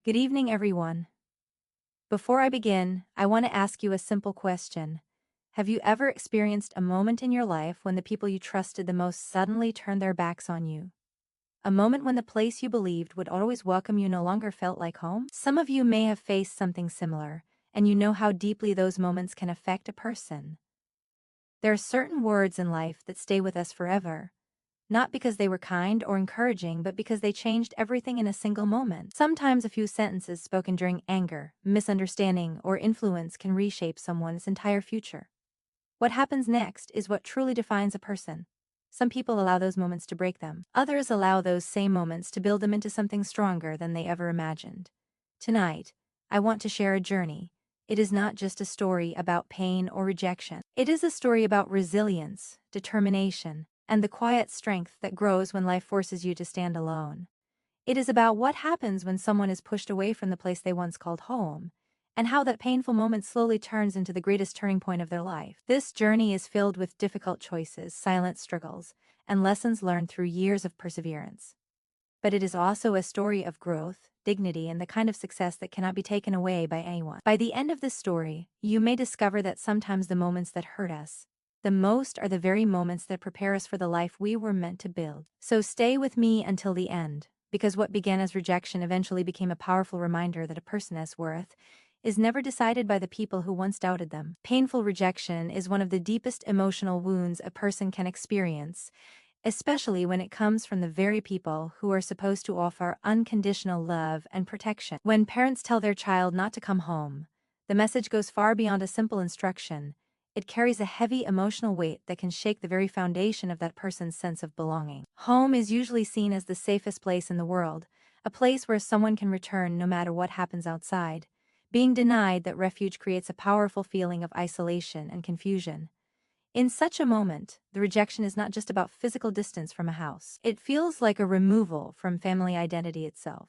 Good evening, everyone. Before I begin, I want to ask you a simple question. Have you ever experienced a moment in your life when the people you trusted the most suddenly turned their backs on you? A moment when the place you believed would always welcome you no longer felt like home? Some of you may have faced something similar, and you know how deeply those moments can affect a person. There are certain words in life that stay with us forever. Not because they were kind or encouraging, but because they changed everything in a single moment. Sometimes a few sentences spoken during anger, misunderstanding, or influence can reshape someone's entire future. What happens next is what truly defines a person. Some people allow those moments to break them. Others allow those same moments to build them into something stronger than they ever imagined. Tonight, I want to share a journey. It is not just a story about pain or rejection. It is a story about resilience, determination, and the quiet strength that grows when life forces you to stand alone. It is about what happens when someone is pushed away from the place they once called home, and how that painful moment slowly turns into the greatest turning point of their life. This journey is filled with difficult choices, silent struggles, and lessons learned through years of perseverance. But it is also a story of growth, dignity, and the kind of success that cannot be taken away by anyone. By the end of this story, you may discover that sometimes the moments that hurt us the most are the very moments that prepare us for the life we were meant to build. So stay with me until the end, because what began as rejection eventually became a powerful reminder that a person's worth is never decided by the people who once doubted them. Painful rejection is one of the deepest emotional wounds a person can experience, especially when it comes from the very people who are supposed to offer unconditional love and protection. When parents tell their child not to come home, the message goes far beyond a simple instruction. It carries a heavy emotional weight that can shake the very foundation of that person's sense of belonging. Home is usually seen as the safest place in the world, a place where someone can return no matter what happens outside. Being denied that refuge creates a powerful feeling of isolation and confusion. In such a moment, the rejection is not just about physical distance from a house. It feels like a removal from family identity itself.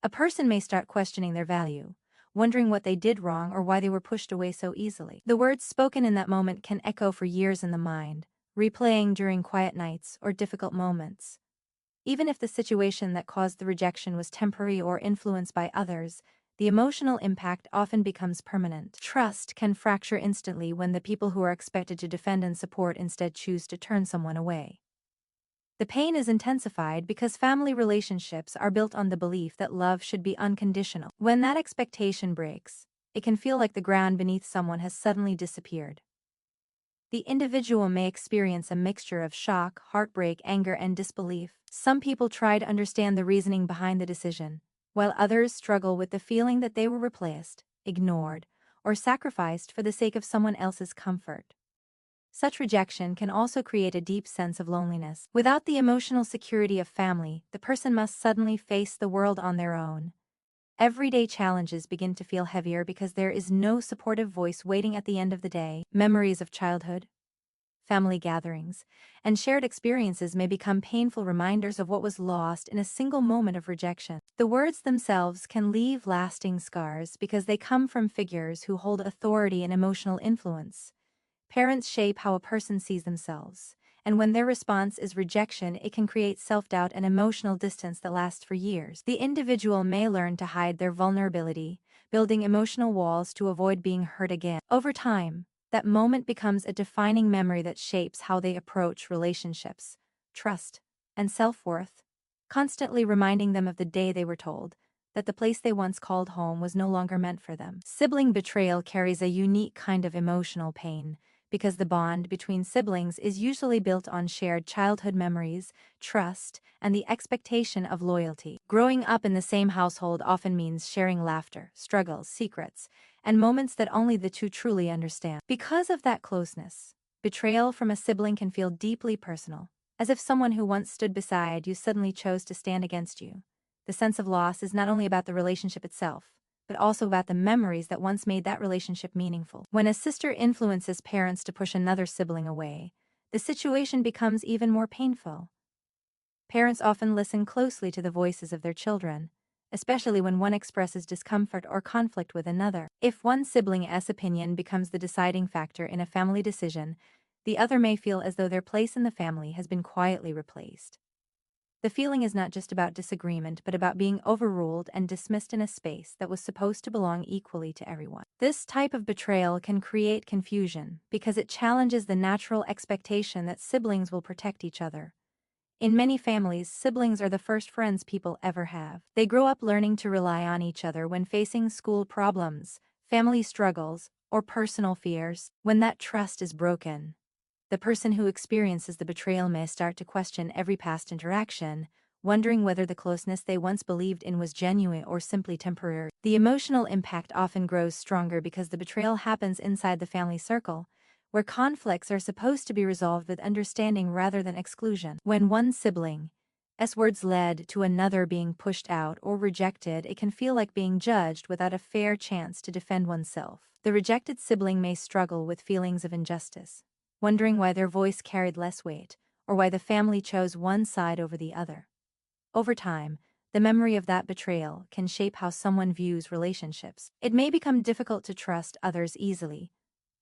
A person may start questioning their value, wondering what they did wrong or why they were pushed away so easily. The words spoken in that moment can echo for years in the mind, replaying during quiet nights or difficult moments. Even if the situation that caused the rejection was temporary or influenced by others, the emotional impact often becomes permanent. Trust can fracture instantly when the people who are expected to defend and support instead choose to turn someone away. The pain is intensified because family relationships are built on the belief that love should be unconditional. When that expectation breaks, it can feel like the ground beneath someone has suddenly disappeared. The individual may experience a mixture of shock, heartbreak, anger, and disbelief. Some people try to understand the reasoning behind the decision, while others struggle with the feeling that they were replaced, ignored, or sacrificed for the sake of someone else's comfort. Such rejection can also create a deep sense of loneliness. Without the emotional security of family, the person must suddenly face the world on their own. Everyday challenges begin to feel heavier because there is no supportive voice waiting at the end of the day. Memories of childhood, family gatherings, and shared experiences may become painful reminders of what was lost in a single moment of rejection. The words themselves can leave lasting scars because they come from figures who hold authority and emotional influence. Parents shape how a person sees themselves, and when their response is rejection, it can create self-doubt and emotional distance that lasts for years. The individual may learn to hide their vulnerability, building emotional walls to avoid being hurt again. Over time, that moment becomes a defining memory that shapes how they approach relationships, trust, and self-worth, constantly reminding them of the day they were told that the place they once called home was no longer meant for them. Sibling betrayal carries a unique kind of emotional pain, because the bond between siblings is usually built on shared childhood memories, trust, and the expectation of loyalty. Growing up in the same household often means sharing laughter, struggles, secrets, and moments that only the two truly understand. Because of that closeness, betrayal from a sibling can feel deeply personal, as if someone who once stood beside you suddenly chose to stand against you. The sense of loss is not only about the relationship itself, but also about the memories that once made that relationship meaningful. When a sister influences parents to push another sibling away, the situation becomes even more painful. Parents often listen closely to the voices of their children, especially when one expresses discomfort or conflict with another. If one sibling's opinion becomes the deciding factor in a family decision, the other may feel as though their place in the family has been quietly replaced. The feeling is not just about disagreement, but about being overruled and dismissed in a space that was supposed to belong equally to everyone. This type of betrayal can create confusion because it challenges the natural expectation that siblings will protect each other. In many families, siblings are the first friends people ever have. They grow up learning to rely on each other when facing school problems, family struggles, or personal fears. When that trust is broken, the person who experiences the betrayal may start to question every past interaction, wondering whether the closeness they once believed in was genuine or simply temporary. The emotional impact often grows stronger because the betrayal happens inside the family circle, where conflicts are supposed to be resolved with understanding rather than exclusion. When one sibling's words led to another being pushed out or rejected, it can feel like being judged without a fair chance to defend oneself. The rejected sibling may struggle with feelings of injustice, wondering why their voice carried less weight, or why the family chose one side over the other. Over time, the memory of that betrayal can shape how someone views relationships. It may become difficult to trust others easily,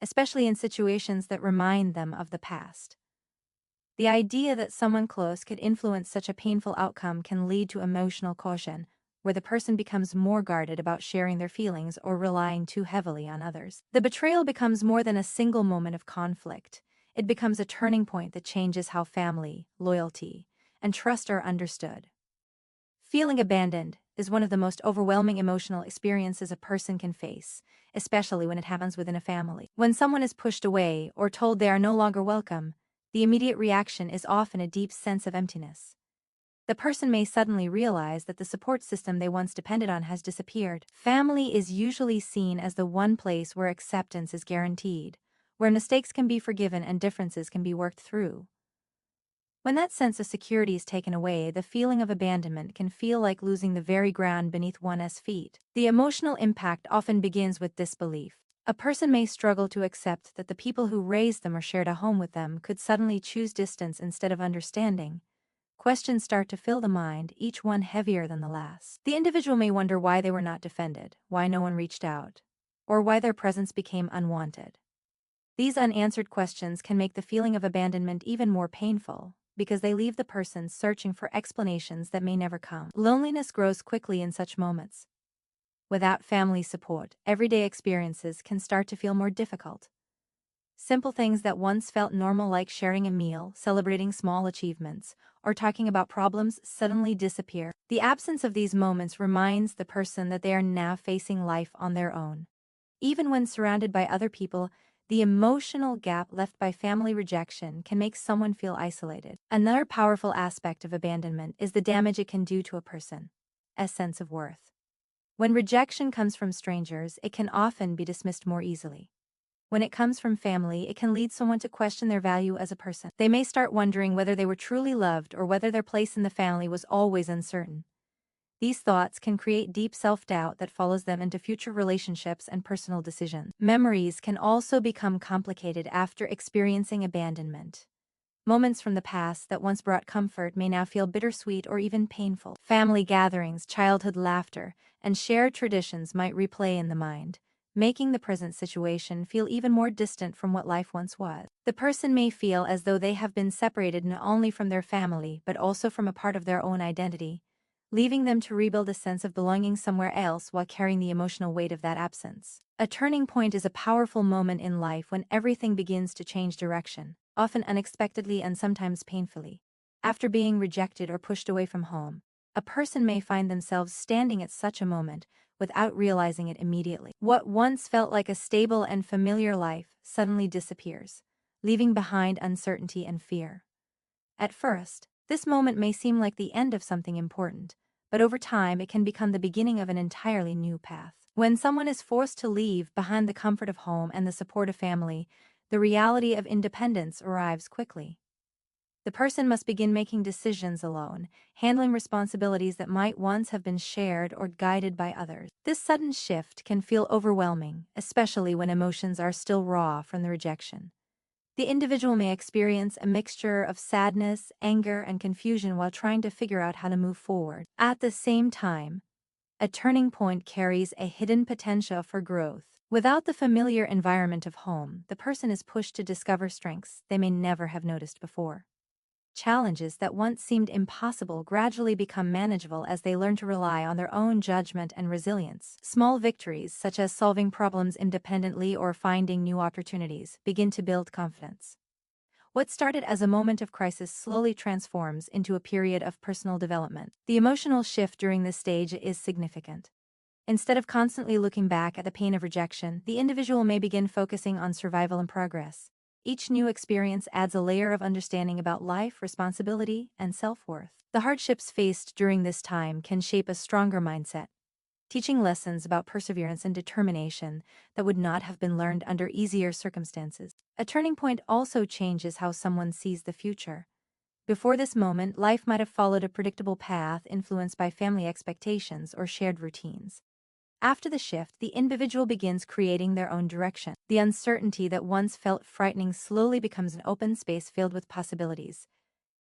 especially in situations that remind them of the past. The idea that someone close could influence such a painful outcome can lead to emotional caution, where the person becomes more guarded about sharing their feelings or relying too heavily on others. The betrayal becomes more than a single moment of conflict. It becomes a turning point that changes how family, loyalty, and trust are understood. Feeling abandoned is one of the most overwhelming emotional experiences a person can face, especially when it happens within a family. When someone is pushed away or told they are no longer welcome, the immediate reaction is often a deep sense of emptiness. The person may suddenly realize that the support system they once depended on has disappeared. Family is usually seen as the one place where acceptance is guaranteed, where mistakes can be forgiven and differences can be worked through. When that sense of security is taken away, the feeling of abandonment can feel like losing the very ground beneath one's feet. The emotional impact often begins with disbelief. A person may struggle to accept that the people who raised them or shared a home with them could suddenly choose distance instead of understanding. Questions start to fill the mind, each one heavier than the last. The individual may wonder why they were not defended, why no one reached out, or why their presence became unwanted. These unanswered questions can make the feeling of abandonment even more painful, because they leave the person searching for explanations that may never come. Loneliness grows quickly in such moments. Without family support, everyday experiences can start to feel more difficult. Simple things that once felt normal, like sharing a meal, celebrating small achievements, or talking about problems, suddenly disappear. The absence of these moments reminds the person that they are now facing life on their own. Even when surrounded by other people, the emotional gap left by family rejection can make someone feel isolated. Another powerful aspect of abandonment is the damage it can do to a person's sense of worth. When rejection comes from strangers, it can often be dismissed more easily. When it comes from family, it can lead someone to question their value as a person. They may start wondering whether they were truly loved or whether their place in the family was always uncertain. These thoughts can create deep self-doubt that follows them into future relationships and personal decisions. Memories can also become complicated after experiencing abandonment. Moments from the past that once brought comfort may now feel bittersweet or even painful. Family gatherings, childhood laughter, and shared traditions might replay in the mind, making the present situation feel even more distant from what life once was. The person may feel as though they have been separated not only from their family but also from a part of their own identity, leaving them to rebuild a sense of belonging somewhere else while carrying the emotional weight of that absence. A turning point is a powerful moment in life when everything begins to change direction, often unexpectedly and sometimes painfully. After being rejected or pushed away from home, a person may find themselves standing at such a moment without realizing it immediately. What once felt like a stable and familiar life suddenly disappears, leaving behind uncertainty and fear. At first, this moment may seem like the end of something important, but over time it can become the beginning of an entirely new path. When someone is forced to leave behind the comfort of home and the support of family, the reality of independence arrives quickly. The person must begin making decisions alone, handling responsibilities that might once have been shared or guided by others. This sudden shift can feel overwhelming, especially when emotions are still raw from the rejection. The individual may experience a mixture of sadness, anger, and confusion while trying to figure out how to move forward. At the same time, a turning point carries a hidden potential for growth. Without the familiar environment of home, the person is pushed to discover strengths they may never have noticed before. Challenges that once seemed impossible gradually become manageable as they learn to rely on their own judgment and resilience. Small victories, such as solving problems independently or finding new opportunities, begin to build confidence. What started as a moment of crisis slowly transforms into a period of personal development. The emotional shift during this stage is significant. Instead of constantly looking back at the pain of rejection, the individual may begin focusing on survival and progress. Each new experience adds a layer of understanding about life, responsibility, and self-worth. The hardships faced during this time can shape a stronger mindset, teaching lessons about perseverance and determination that would not have been learned under easier circumstances. A turning point also changes how someone sees the future. Before this moment, life might have followed a predictable path influenced by family expectations or shared routines. After the shift, the individual begins creating their own direction. The uncertainty that once felt frightening slowly becomes an open space filled with possibilities.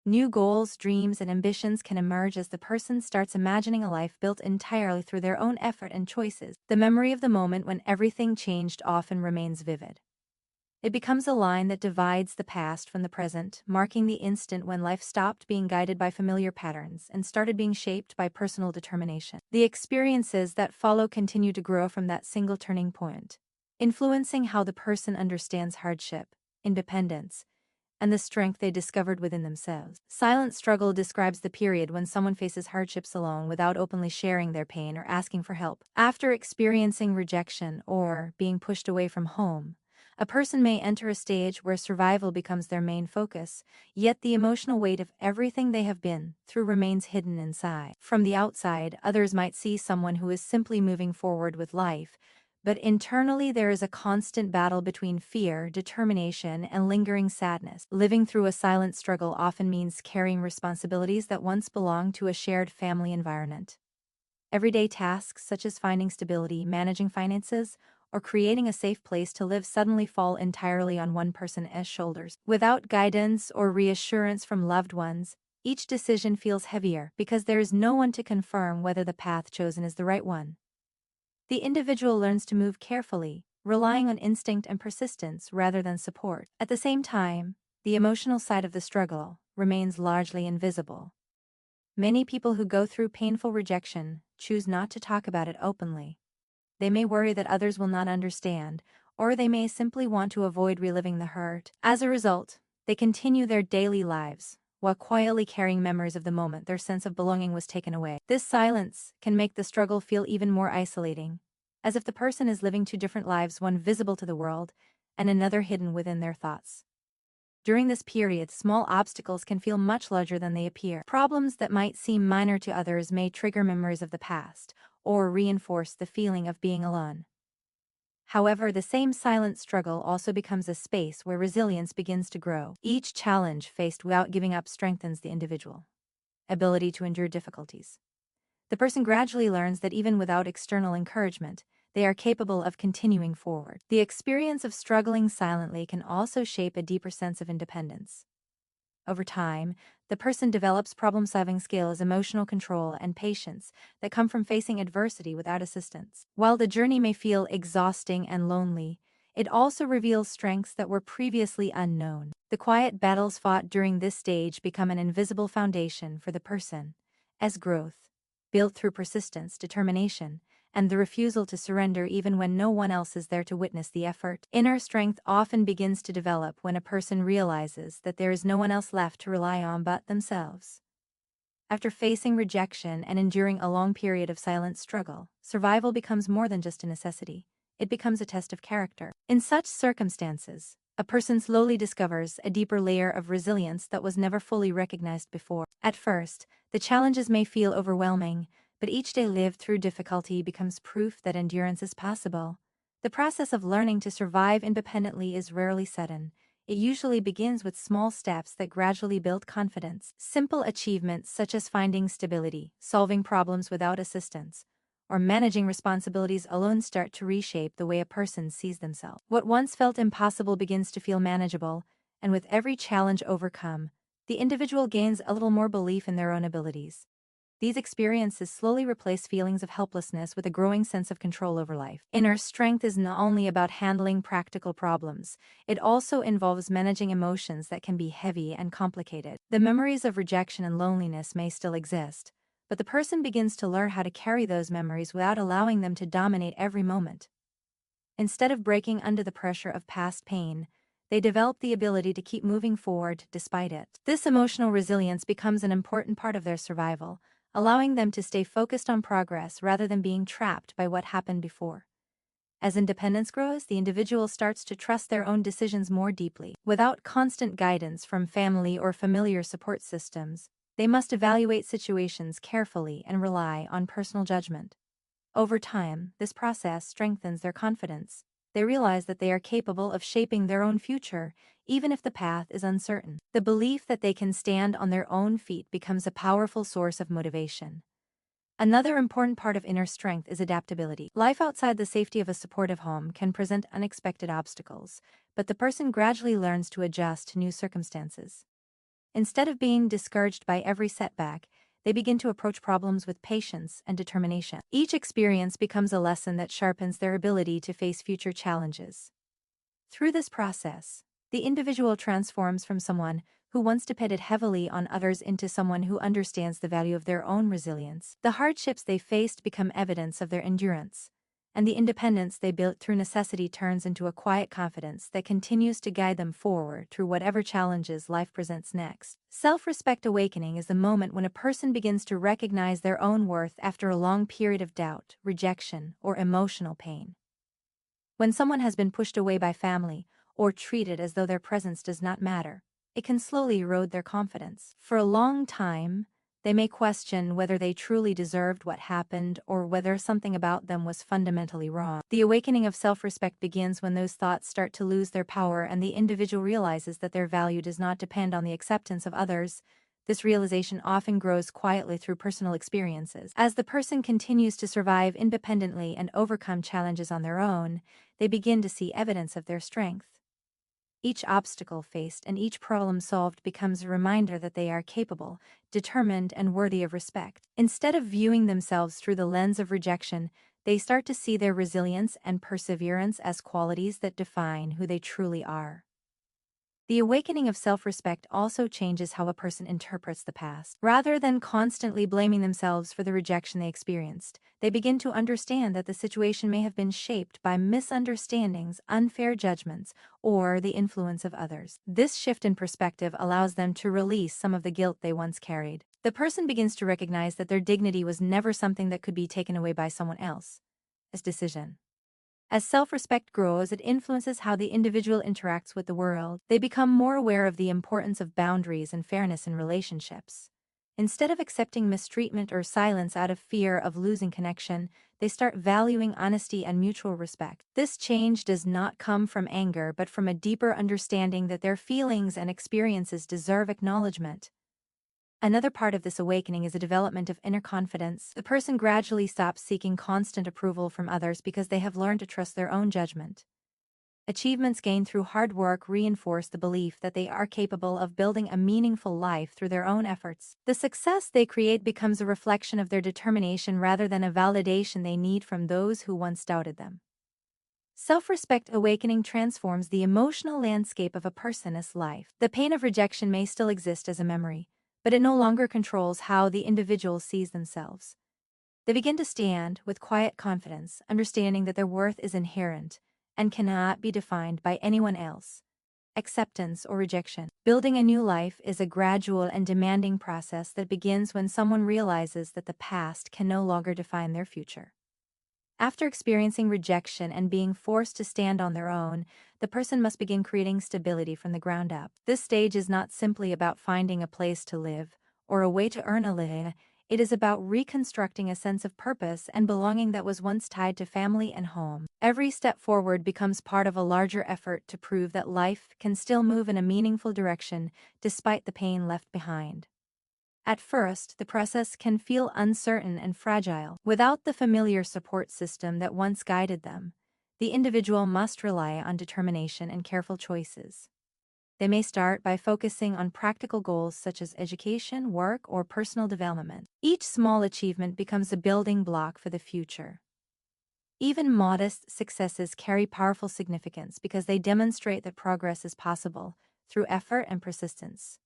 New goals, dreams, and ambitions can emerge as the person starts imagining a life built entirely through their own effort and choices. The memory of the moment when everything changed often remains vivid. It becomes a line that divides the past from the present, marking the instant when life stopped being guided by familiar patterns and started being shaped by personal determination. The experiences that follow continue to grow from that single turning point, influencing how the person understands hardship, independence, and the strength they discovered within themselves. Silent struggle describes the period when someone faces hardships alone without openly sharing their pain or asking for help. After experiencing rejection or being pushed away from home, a person may enter a stage where survival becomes their main focus, yet the emotional weight of everything they have been through remains hidden inside. From the outside, others might see someone who is simply moving forward with life, but internally there is a constant battle between fear, determination, and lingering sadness. Living through a silent struggle often means carrying responsibilities that once belonged to a shared family environment. Everyday tasks such as finding stability, managing finances, or creating a safe place to live suddenly fall entirely on one person's shoulders. Without guidance or reassurance from loved ones, each decision feels heavier because there is no one to confirm whether the path chosen is the right one. The individual learns to move carefully, relying on instinct and persistence rather than support. At the same time, the emotional side of the struggle remains largely invisible. Many people who go through painful rejection choose not to talk about it openly. They may worry that others will not understand, or they may simply want to avoid reliving the hurt. As a result, they continue their daily lives, while quietly carrying memories of the moment their sense of belonging was taken away. This silence can make the struggle feel even more isolating, as if the person is living two different lives, one visible to the world, and another hidden within their thoughts. During this period, small obstacles can feel much larger than they appear. Problems that might seem minor to others may trigger memories of the past, or reinforce the feeling of being alone. However, the same silent struggle also becomes a space where resilience begins to grow. Each challenge faced without giving up strengthens the individual ability to endure difficulties. The person gradually learns that even without external encouragement, they are capable of continuing forward. The experience of struggling silently can also shape a deeper sense of independence. Over time, the person develops problem-solving skills, emotional control, and patience that come from facing adversity without assistance. While the journey may feel exhausting and lonely, it also reveals strengths that were previously unknown. The quiet battles fought during this stage become an invisible foundation for the person, as growth, built through persistence, determination, and the refusal to surrender even when no one else is there to witness the effort. Inner strength often begins to develop when a person realizes that there is no one else left to rely on but themselves. After facing rejection and enduring a long period of silent struggle, survival becomes more than just a necessity. It becomes a test of character. In such circumstances, a person slowly discovers a deeper layer of resilience that was never fully recognized before. At first, the challenges may feel overwhelming, but each day lived through difficulty becomes proof that endurance is possible. The process of learning to survive independently is rarely sudden. It usually begins with small steps that gradually build confidence. Simple achievements such as finding stability, solving problems without assistance, or managing responsibilities alone start to reshape the way a person sees themselves. What once felt impossible begins to feel manageable, and with every challenge overcome, the individual gains a little more belief in their own abilities. these experiences slowly replace feelings of helplessness with a growing sense of control over life. Inner strength is not only about handling practical problems, it also involves managing emotions that can be heavy and complicated. The memories of rejection and loneliness may still exist, but the person begins to learn how to carry those memories without allowing them to dominate every moment. Instead of breaking under the pressure of past pain, they develop the ability to keep moving forward despite it. This emotional resilience becomes an important part of their survival, allowing them to stay focused on progress rather than being trapped by what happened before. As independence grows, the individual starts to trust their own decisions more deeply. Without constant guidance from family or familiar support systems, they must evaluate situations carefully and rely on personal judgment. Over time, this process strengthens their confidence. They realize that they are capable of shaping their own future, even if the path is uncertain. The belief that they can stand on their own feet becomes a powerful source of motivation. Another important part of inner strength is adaptability. Life outside the safety of a supportive home can present unexpected obstacles, but the person gradually learns to adjust to new circumstances. Instead of being discouraged by every setback, they begin to approach problems with patience and determination. Each experience becomes a lesson that sharpens their ability to face future challenges. Through this process, the individual transforms from someone who once depended heavily on others into someone who understands the value of their own resilience. The hardships they faced become evidence of their endurance, and the independence they built through necessity turns into a quiet confidence that continues to guide them forward through whatever challenges life presents next. Self-respect awakening is the moment when a person begins to recognize their own worth after a long period of doubt, rejection, or emotional pain. When someone has been pushed away by family, or treated as though their presence does not matter, it can slowly erode their confidence. For a long time, they may question whether they truly deserved what happened or whether something about them was fundamentally wrong. The awakening of self-respect begins when those thoughts start to lose their power and the individual realizes that their value does not depend on the acceptance of others. This realization often grows quietly through personal experiences. As the person continues to survive independently and overcome challenges on their own, they begin to see evidence of their strength. Each obstacle faced and each problem solved becomes a reminder that they are capable, determined, and worthy of respect. Instead of viewing themselves through the lens of rejection, they start to see their resilience and perseverance as qualities that define who they truly are. The awakening of self-respect also changes how a person interprets the past. Rather than constantly blaming themselves for the rejection they experienced, they begin to understand that the situation may have been shaped by misunderstandings, unfair judgments, or the influence of others. This shift in perspective allows them to release some of the guilt they once carried. The person begins to recognize that their dignity was never something that could be taken away by someone else's decision. As self-respect grows, it influences how the individual interacts with the world. They become more aware of the importance of boundaries and fairness in relationships. Instead of accepting mistreatment or silence out of fear of losing connection, they start valuing honesty and mutual respect. This change does not come from anger but from a deeper understanding that their feelings and experiences deserve acknowledgement. Another part of this awakening is a development of inner confidence. The person gradually stops seeking constant approval from others because they have learned to trust their own judgment. Achievements gained through hard work reinforce the belief that they are capable of building a meaningful life through their own efforts. The success they create becomes a reflection of their determination rather than a validation they need from those who once doubted them. Self-respect awakening transforms the emotional landscape of a person's life. The pain of rejection may still exist as a memory, but it no longer controls how the individual sees themselves. They begin to stand with quiet confidence, understanding that their worth is inherent and cannot be defined by anyone else, acceptance or rejection. Building a new life is a gradual and demanding process that begins when someone realizes that the past can no longer define their future. After experiencing rejection and being forced to stand on their own, the person must begin creating stability from the ground up. This stage is not simply about finding a place to live or a way to earn a living. It is about reconstructing a sense of purpose and belonging that was once tied to family and home. Every step forward becomes part of a larger effort to prove that life can still move in a meaningful direction despite the pain left behind. At first, the process can feel uncertain and fragile. Without the familiar support system that once guided them, the individual must rely on determination and careful choices. They may start by focusing on practical goals such as education, work, or personal development. Each small achievement becomes a building block for the future. Even modest successes carry powerful significance because they demonstrate that progress is possible through effort and persistence.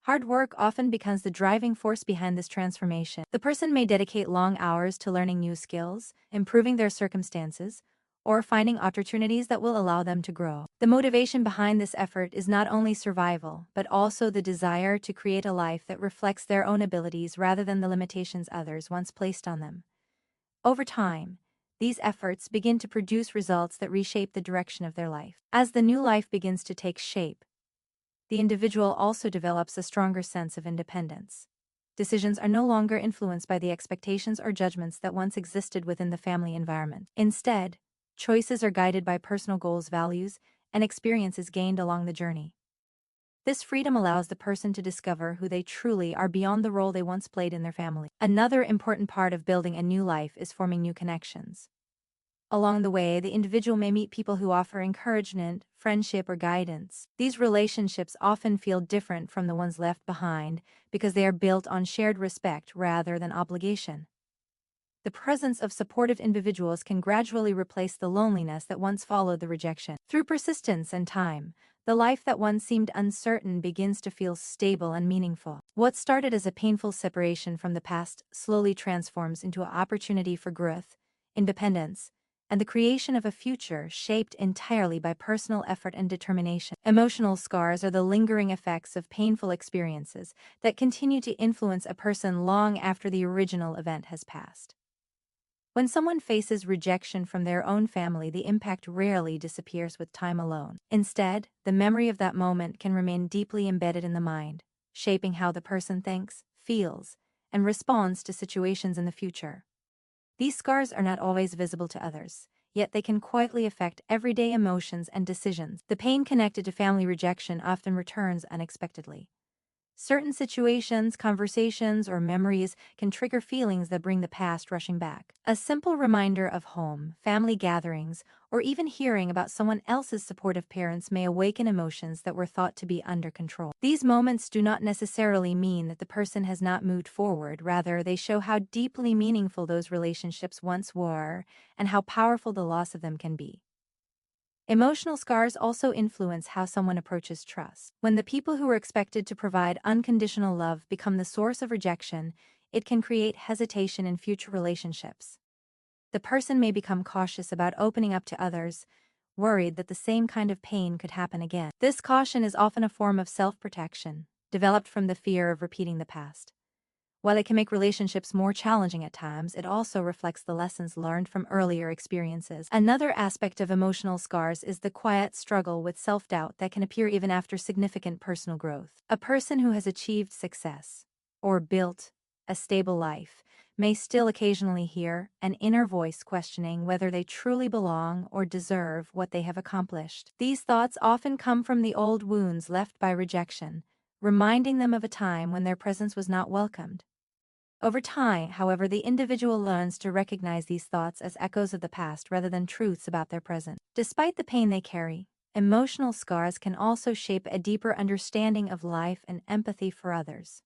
Hard work often becomes the driving force behind this transformation. The person may dedicate long hours to learning new skills, improving their circumstances, or finding opportunities that will allow them to grow. The motivation behind this effort is not only survival, but also the desire to create a life that reflects their own abilities rather than the limitations others once placed on them. Over time, these efforts begin to produce results that reshape the direction of their life. As the new life begins to take shape, the individual also develops a stronger sense of independence. Decisions are no longer influenced by the expectations or judgments that once existed within the family environment. Instead, choices are guided by personal goals, values, and experiences gained along the journey. This freedom allows the person to discover who they truly are beyond the role they once played in their family. Another important part of building a new life is forming new connections. Along the way, the individual may meet people who offer encouragement, friendship, or guidance. These relationships often feel different from the ones left behind because they are built on shared respect rather than obligation. The presence of supportive individuals can gradually replace the loneliness that once followed the rejection. Through persistence and time, the life that once seemed uncertain begins to feel stable and meaningful. What started as a painful separation from the past slowly transforms into an opportunity for growth, independence, and the creation of a future shaped entirely by personal effort and determination. Emotional scars are the lingering effects of painful experiences that continue to influence a person long after the original event has passed. When someone faces rejection from their own family, the impact rarely disappears with time alone. Instead, the memory of that moment can remain deeply embedded in the mind, shaping how the person thinks, feels, and responds to situations in the future. These scars are not always visible to others, yet they can quietly affect everyday emotions and decisions. The pain connected to family rejection often returns unexpectedly. Certain situations, conversations, or memories can trigger feelings that bring the past rushing back. A simple reminder of home, family gatherings, or even hearing about someone else's supportive parents may awaken emotions that were thought to be under control. These moments do not necessarily mean that the person has not moved forward, rather, they show how deeply meaningful those relationships once were and how powerful the loss of them can be. Emotional scars also influence how someone approaches trust. When the people who were expected to provide unconditional love become the source of rejection, it can create hesitation in future relationships. The person may become cautious about opening up to others, worried that the same kind of pain could happen again. This caution is often a form of self-protection, developed from the fear of repeating the past. While it can make relationships more challenging at times, it also reflects the lessons learned from earlier experiences. Another aspect of emotional scars is the quiet struggle with self-doubt that can appear even after significant personal growth. A person who has achieved success, or built a stable life, may still occasionally hear an inner voice questioning whether they truly belong or deserve what they have accomplished. These thoughts often come from the old wounds left by rejection, reminding them of a time when their presence was not welcomed. Over time, however, the individual learns to recognize these thoughts as echoes of the past rather than truths about their present. Despite the pain they carry, emotional scars can also shape a deeper understanding of life and empathy for others.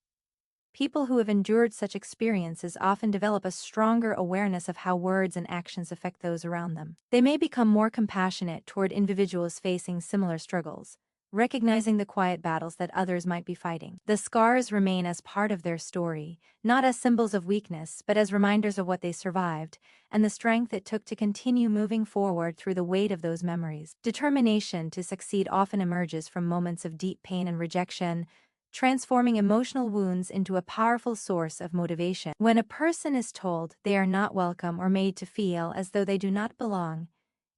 People who have endured such experiences often develop a stronger awareness of how words and actions affect those around them. They may become more compassionate toward individuals facing similar struggles, recognizing the quiet battles that others might be fighting. The scars remain as part of their story, not as symbols of weakness, but as reminders of what they survived, and the strength it took to continue moving forward through the weight of those memories. Determination to succeed often emerges from moments of deep pain and rejection, transforming emotional wounds into a powerful source of motivation. When a person is told they are not welcome or made to feel as though they do not belong,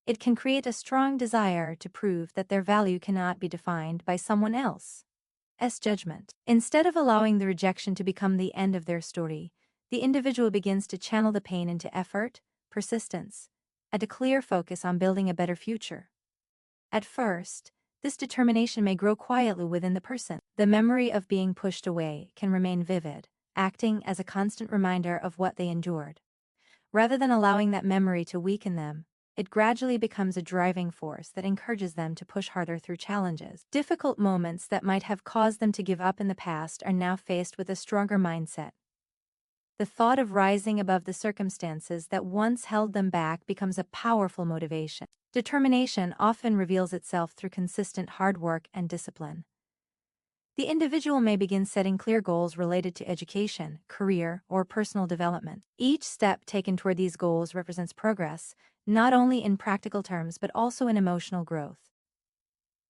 it can create a strong desire to prove that their value cannot be defined by someone else's judgment. Instead of allowing the rejection to become the end of their story, the individual begins to channel the pain into effort, persistence, and a clear focus on building a better future. At first, this determination may grow quietly within the person. The memory of being pushed away can remain vivid, acting as a constant reminder of what they endured. Rather than allowing that memory to weaken them, it gradually becomes a driving force that encourages them to push harder through challenges. Difficult moments that might have caused them to give up in the past are now faced with a stronger mindset. The thought of rising above the circumstances that once held them back becomes a powerful motivation. Determination often reveals itself through consistent hard work and discipline. The individual may begin setting clear goals related to education, career, or personal development. Each step taken toward these goals represents progress, not only in practical terms but also in emotional growth.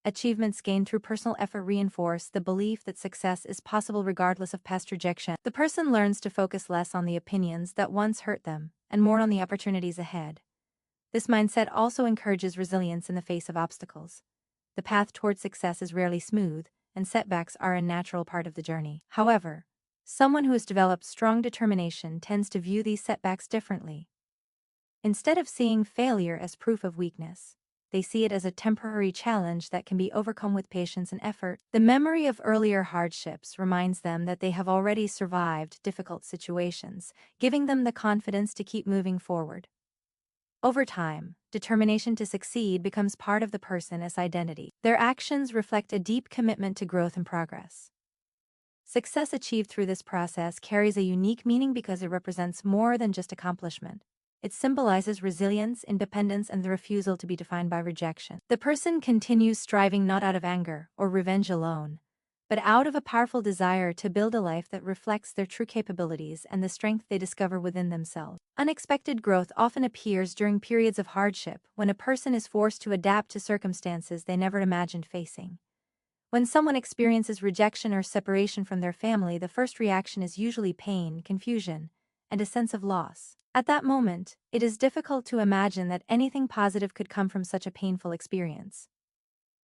Achievements gained through personal effort reinforce the belief that success is possible regardless of past rejection. The person learns to focus less on the opinions that once hurt them and more on the opportunities ahead. This mindset also encourages resilience in the face of obstacles. The path toward success is rarely smooth, and setbacks are a natural part of the journey. However, someone who has developed strong determination tends to view these setbacks differently. Instead of seeing failure as proof of weakness, they see it as a temporary challenge that can be overcome with patience and effort. The memory of earlier hardships reminds them that they have already survived difficult situations, giving them the confidence to keep moving forward. Over time, determination to succeed becomes part of the person's identity. Their actions reflect a deep commitment to growth and progress. Success achieved through this process carries a unique meaning because it represents more than just accomplishment. It symbolizes resilience, independence, and the refusal to be defined by rejection. The person continues striving not out of anger or revenge alone, but out of a powerful desire to build a life that reflects their true capabilities and the strength they discover within themselves. Unexpected growth often appears during periods of hardship when a person is forced to adapt to circumstances they never imagined facing. When someone experiences rejection or separation from their family, the first reaction is usually pain, confusion, and a sense of loss. At that moment, it is difficult to imagine that anything positive could come from such a painful experience.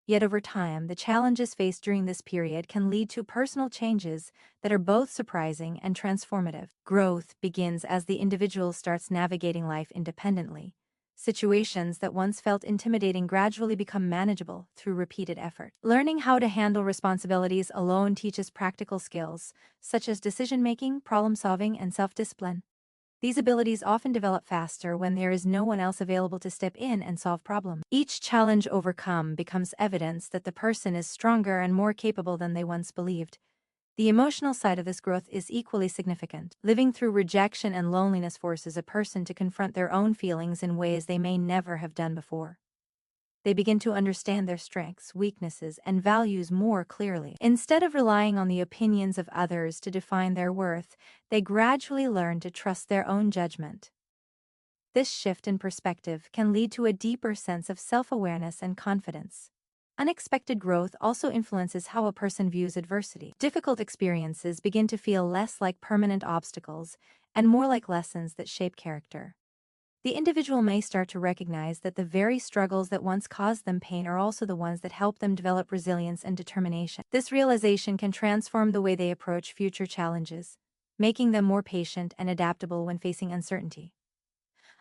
Yet over time, the challenges faced during this period can lead to personal changes that are both surprising and transformative. Growth begins as the individual starts navigating life independently. Situations that once felt intimidating gradually become manageable through repeated effort. Learning how to handle responsibilities alone teaches practical skills, such as decision-making, problem-solving, and self-discipline. These abilities often develop faster when there is no one else available to step in and solve problems. Each challenge overcome becomes evidence that the person is stronger and more capable than they once believed. The emotional side of this growth is equally significant. Living through rejection and loneliness forces a person to confront their own feelings in ways they may never have done before. They begin to understand their strengths, weaknesses, and values more clearly. Instead of relying on the opinions of others to define their worth, they gradually learn to trust their own judgment. This shift in perspective can lead to a deeper sense of self-awareness and confidence. Unexpected growth also influences how a person views adversity. Difficult experiences begin to feel less like permanent obstacles and more like lessons that shape character. The individual may start to recognize that the very struggles that once caused them pain are also the ones that help them develop resilience and determination. This realization can transform the way they approach future challenges, making them more patient and adaptable when facing uncertainty.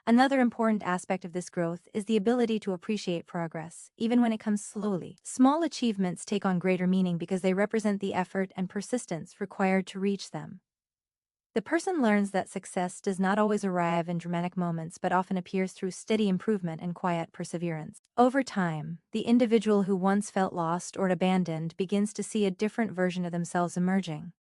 Another important aspect of this growth is the ability to appreciate progress, even when it comes slowly. Small achievements take on greater meaning because they represent the effort and persistence required to reach them. The person learns that success does not always arrive in dramatic moments but often appears through steady improvement and quiet perseverance. Over time, the individual who once felt lost or abandoned begins to see a different version of themselves emerging.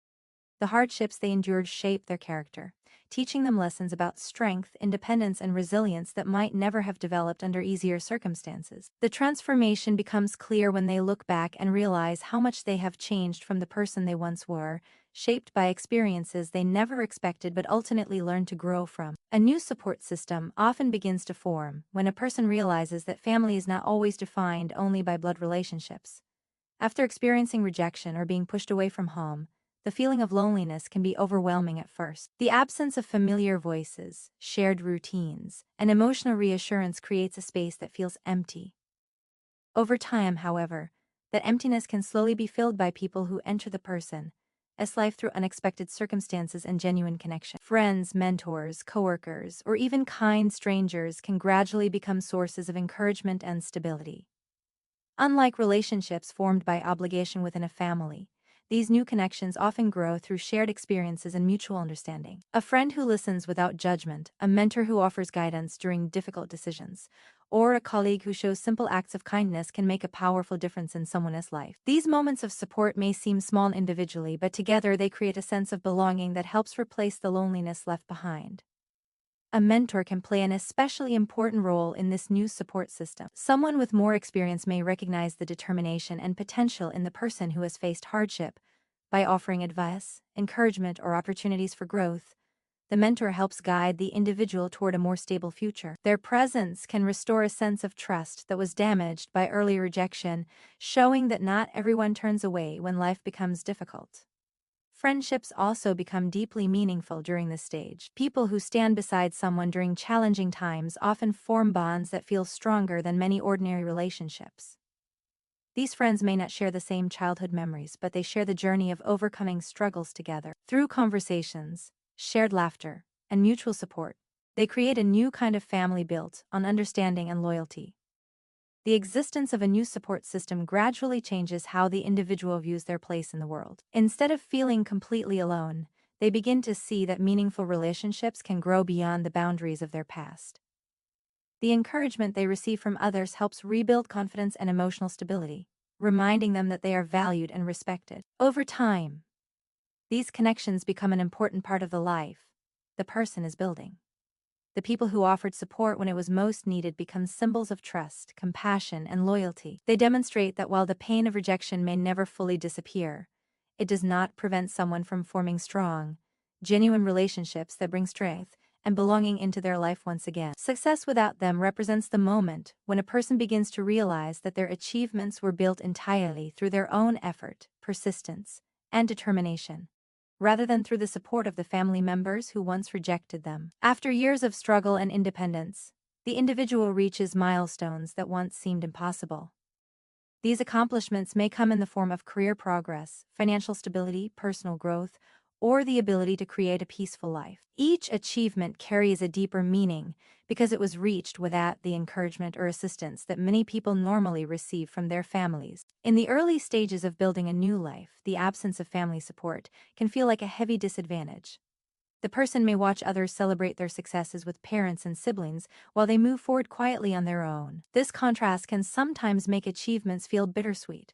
The hardships they endured shape their character, teaching them lessons about strength, independence, and resilience that might never have developed under easier circumstances. The transformation becomes clear when they look back and realize how much they have changed from the person they once were, shaped by experiences they never expected but ultimately learned to grow from. A new support system often begins to form when a person realizes that family is not always defined only by blood relationships. After experiencing rejection or being pushed away from home, the feeling of loneliness can be overwhelming at first. The absence of familiar voices, shared routines, and emotional reassurance creates a space that feels empty. Over time, however, that emptiness can slowly be filled by people who enter the person as life through unexpected circumstances and genuine connection. Friends, mentors, coworkers, or even kind strangers can gradually become sources of encouragement and stability. Unlike relationships formed by obligation within a family, These new connections often grow through shared experiences and mutual understanding. A friend who listens without judgment, a mentor who offers guidance during difficult decisions, or a colleague who shows simple acts of kindness can make a powerful difference in someone's life. These moments of support may seem small individually, but together they create a sense of belonging that helps replace the loneliness left behind. A mentor can play an especially important role in this new support system. Someone with more experience may recognize the determination and potential in the person who has faced hardship. By offering advice, encouragement, or opportunities for growth, the mentor helps guide the individual toward a more stable future. Their presence can restore a sense of trust that was damaged by early rejection, showing that not everyone turns away when life becomes difficult. Friendships also become deeply meaningful during this stage. People who stand beside someone during challenging times often form bonds that feel stronger than many ordinary relationships. These friends may not share the same childhood memories, but they share the journey of overcoming struggles together. Through conversations, shared laughter, and mutual support, they create a new kind of family built on understanding and loyalty. The existence of a new support system gradually changes how the individual views their place in the world. Instead of feeling completely alone, they begin to see that meaningful relationships can grow beyond the boundaries of their past. The encouragement they receive from others helps rebuild confidence and emotional stability, reminding them that they are valued and respected. Over time, these connections become an important part of the life the person is building. The people who offered support when it was most needed become symbols of trust, compassion, and loyalty. They demonstrate that while the pain of rejection may never fully disappear, it does not prevent someone from forming strong, genuine relationships that bring strength and belonging into their life once again. Success without them represents the moment when a person begins to realize that their achievements were built entirely through their own effort, persistence, and determination, rather than through the support of the family members who once rejected them. After years of struggle and independence, the individual reaches milestones that once seemed impossible. These accomplishments may come in the form of career progress, financial stability, personal growth, or the ability to create a peaceful life. Each achievement carries a deeper meaning because it was reached without the encouragement or assistance that many people normally receive from their families. In the early stages of building a new life, the absence of family support can feel like a heavy disadvantage. The person may watch others celebrate their successes with parents and siblings while they move forward quietly on their own. This contrast can sometimes make achievements feel bittersweet.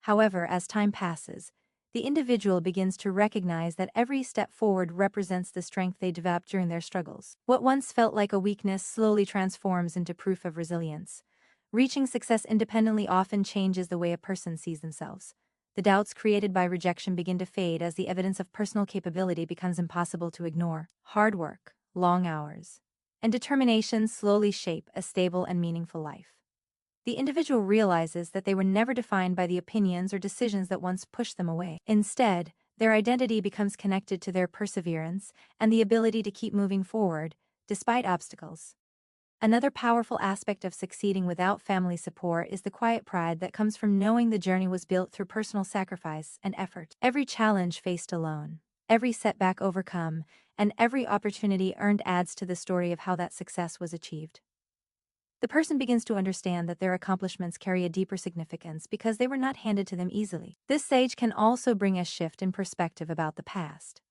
However, as time passes, the individual begins to recognize that every step forward represents the strength they developed during their struggles. What once felt like a weakness slowly transforms into proof of resilience. Reaching success independently often changes the way a person sees themselves. The doubts created by rejection begin to fade as the evidence of personal capability becomes impossible to ignore. Hard work, long hours, and determination slowly shape a stable and meaningful life. The individual realizes that they were never defined by the opinions or decisions that once pushed them away. Instead, their identity becomes connected to their perseverance and the ability to keep moving forward, despite obstacles. Another powerful aspect of succeeding without family support is the quiet pride that comes from knowing the journey was built through personal sacrifice and effort. Every challenge faced alone, every setback overcome, and every opportunity earned adds to the story of how that success was achieved. The person begins to understand that their accomplishments carry a deeper significance because they were not handed to them easily. This stage can also bring a shift in perspective about the past.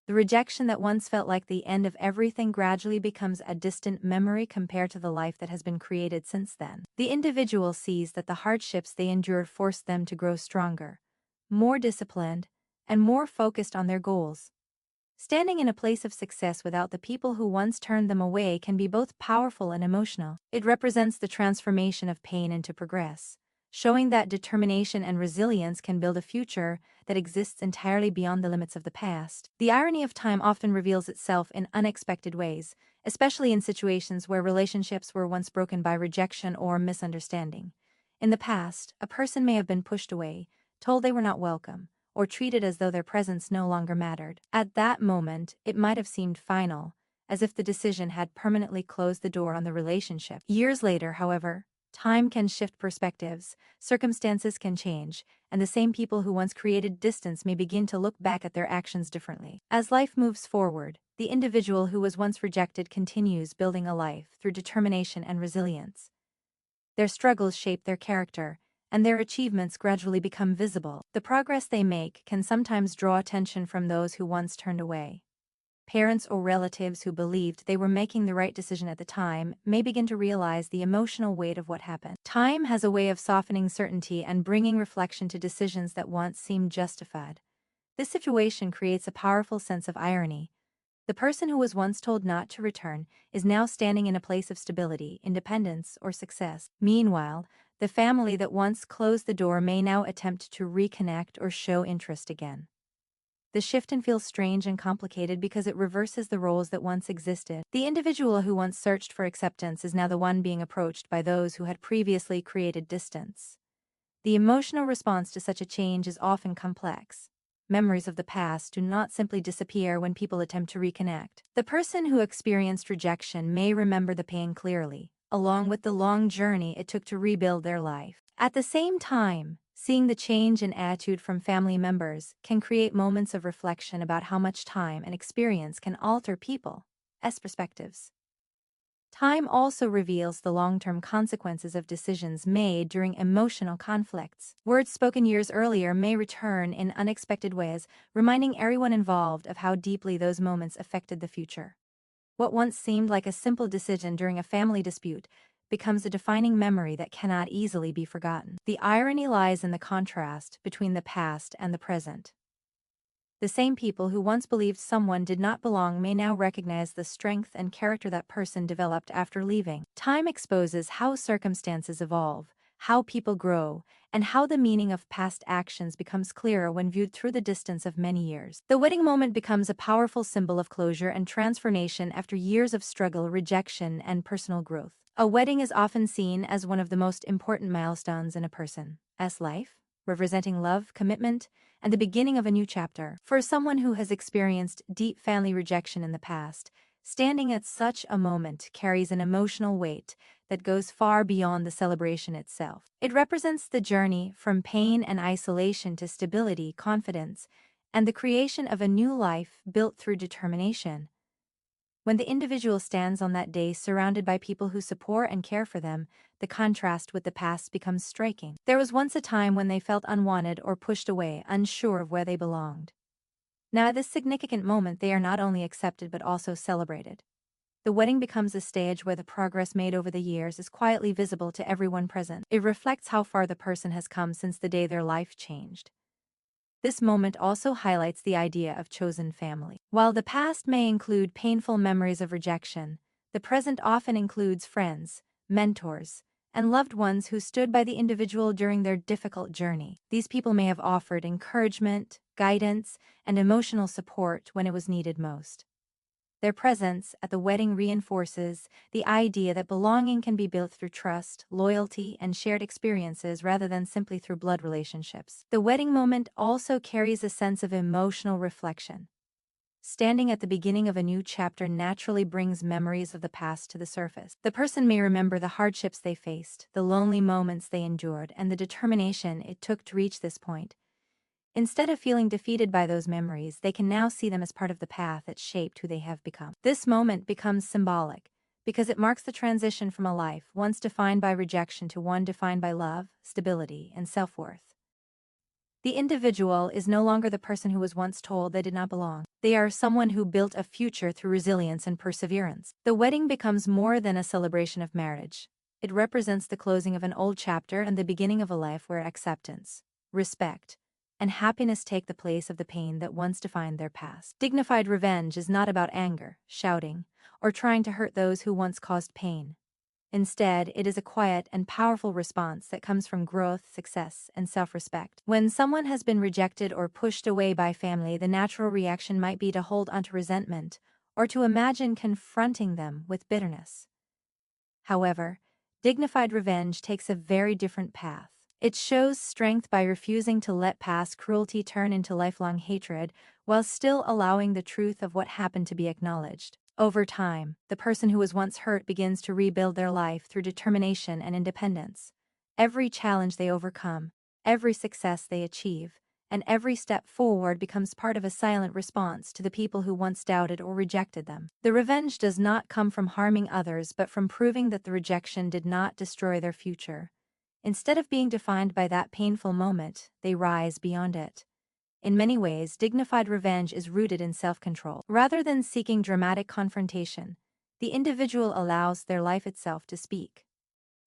The rejection that once felt like the end of everything gradually becomes a distant memory compared to the life that has been created since then. The individual sees that the hardships they endured forced them to grow stronger, more disciplined, and more focused on their goals. Standing in a place of success without the people who once turned them away can be both powerful and emotional. It represents the transformation of pain into progress, showing that determination and resilience can build a future that exists entirely beyond the limits of the past. The irony of time often reveals itself in unexpected ways, especially in situations where relationships were once broken by rejection or misunderstanding. In the past, a person may have been pushed away, told they were not welcome, or treated as though their presence no longer mattered. At that moment, it might have seemed final, as if the decision had permanently closed the door on the relationship. Years later, however, time can shift perspectives, circumstances can change, and the same people who once created distance may begin to look back at their actions differently. As life moves forward, the individual who was once rejected continues building a life through determination and resilience. Their struggles shape their character, and their achievements gradually become visible. The progress they make can sometimes draw attention from those who once turned away. Parents or relatives who believed they were making the right decision at the time may begin to realize the emotional weight of what happened. Time has a way of softening certainty and bringing reflection to decisions that once seemed justified. This situation creates a powerful sense of irony. The person who was once told not to return is now standing in a place of stability, independence, or success. Meanwhile, the family that once closed the door may now attempt to reconnect or show interest again. The shift feels strange and complicated because it reverses the roles that once existed. The individual who once searched for acceptance is now the one being approached by those who had previously created distance. The emotional response to such a change is often complex. Memories of the past do not simply disappear when people attempt to reconnect. The person who experienced rejection may remember the pain clearly, along with the long journey it took to rebuild their life. At the same time, seeing the change in attitude from family members can create moments of reflection about how much time and experience can alter people's perspectives. Time also reveals the long-term consequences of decisions made during emotional conflicts. Words spoken years earlier may return in unexpected ways, reminding everyone involved of how deeply those moments affected the future. What once seemed like a simple decision during a family dispute becomes a defining memory that cannot easily be forgotten. The irony lies in the contrast between the past and the present. The same people who once believed someone did not belong may now recognize the strength and character that person developed after leaving. Time exposes how circumstances evolve, how people grow, and how the meaning of past actions becomes clearer when viewed through the distance of many years. The wedding moment becomes a powerful symbol of closure and transformation after years of struggle, rejection, and personal growth. A wedding is often seen as one of the most important milestones in a person's life, representing love, commitment, and the beginning of a new chapter. For someone who has experienced deep family rejection in the past, standing at such a moment carries an emotional weight that goes far beyond the celebration itself. It represents the journey from pain and isolation to stability, confidence, and the creation of a new life built through determination. When the individual stands on that day surrounded by people who support and care for them, the contrast with the past becomes striking. There was once a time when they felt unwanted or pushed away, unsure of where they belonged. Now at this significant moment they are not only accepted but also celebrated. The wedding becomes a stage where the progress made over the years is quietly visible to everyone present. It reflects how far the person has come since the day their life changed. This moment also highlights the idea of chosen family. While the past may include painful memories of rejection, the present often includes friends, mentors, and loved ones who stood by the individual during their difficult journey. These people may have offered encouragement, guidance, and emotional support when it was needed most. Their presence at the wedding reinforces the idea that belonging can be built through trust, loyalty, and shared experiences rather than simply through blood relationships. The wedding moment also carries a sense of emotional reflection. Standing at the beginning of a new chapter naturally brings memories of the past to the surface. The person may remember the hardships they faced, the lonely moments they endured, and the determination it took to reach this point. Instead of feeling defeated by those memories, they can now see them as part of the path that shaped who they have become. This moment becomes symbolic because it marks the transition from a life once defined by rejection to one defined by love, stability, and self-worth. The individual is no longer the person who was once told they did not belong. They are someone who built a future through resilience and perseverance. The wedding becomes more than a celebration of marriage. It represents the closing of an old chapter and the beginning of a life where acceptance, respect, and happiness take the place of the pain that once defined their past. Dignified revenge is not about anger, shouting, or trying to hurt those who once caused pain. Instead, it is a quiet and powerful response that comes from growth, success, and self-respect. When someone has been rejected or pushed away by family, the natural reaction might be to hold onto resentment or to imagine confronting them with bitterness. However, dignified revenge takes a very different path. It shows strength by refusing to let past cruelty turn into lifelong hatred while still allowing the truth of what happened to be acknowledged. Over time, the person who was once hurt begins to rebuild their life through determination and independence. Every challenge they overcome, every success they achieve, and every step forward becomes part of a silent response to the people who once doubted or rejected them. The revenge does not come from harming others but from proving that the rejection did not destroy their future. Instead of being defined by that painful moment, they rise beyond it. In many ways, dignified revenge is rooted in self-control. Rather than seeking dramatic confrontation, the individual allows their life itself to speak.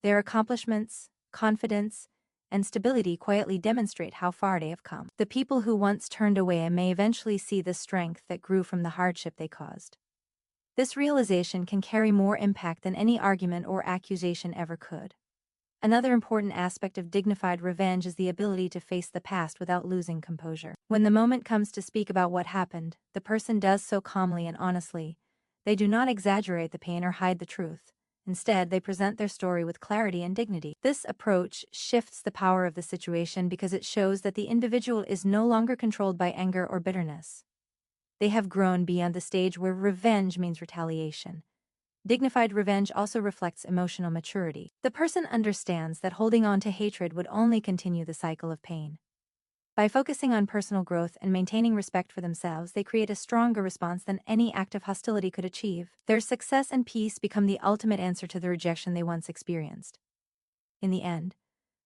Their accomplishments, confidence, and stability quietly demonstrate how far they have come. The people who once turned away may eventually see the strength that grew from the hardship they caused. This realization can carry more impact than any argument or accusation ever could. Another important aspect of dignified revenge is the ability to face the past without losing composure. When the moment comes to speak about what happened, the person does so calmly and honestly. They do not exaggerate the pain or hide the truth. Instead, they present their story with clarity and dignity. This approach shifts the power of the situation because it shows that the individual is no longer controlled by anger or bitterness. They have grown beyond the stage where revenge means retaliation. Dignified revenge also reflects emotional maturity. The person understands that holding on to hatred would only continue the cycle of pain. By focusing on personal growth and maintaining respect for themselves, they create a stronger response than any act of hostility could achieve. Their success and peace become the ultimate answer to the rejection they once experienced. In the end,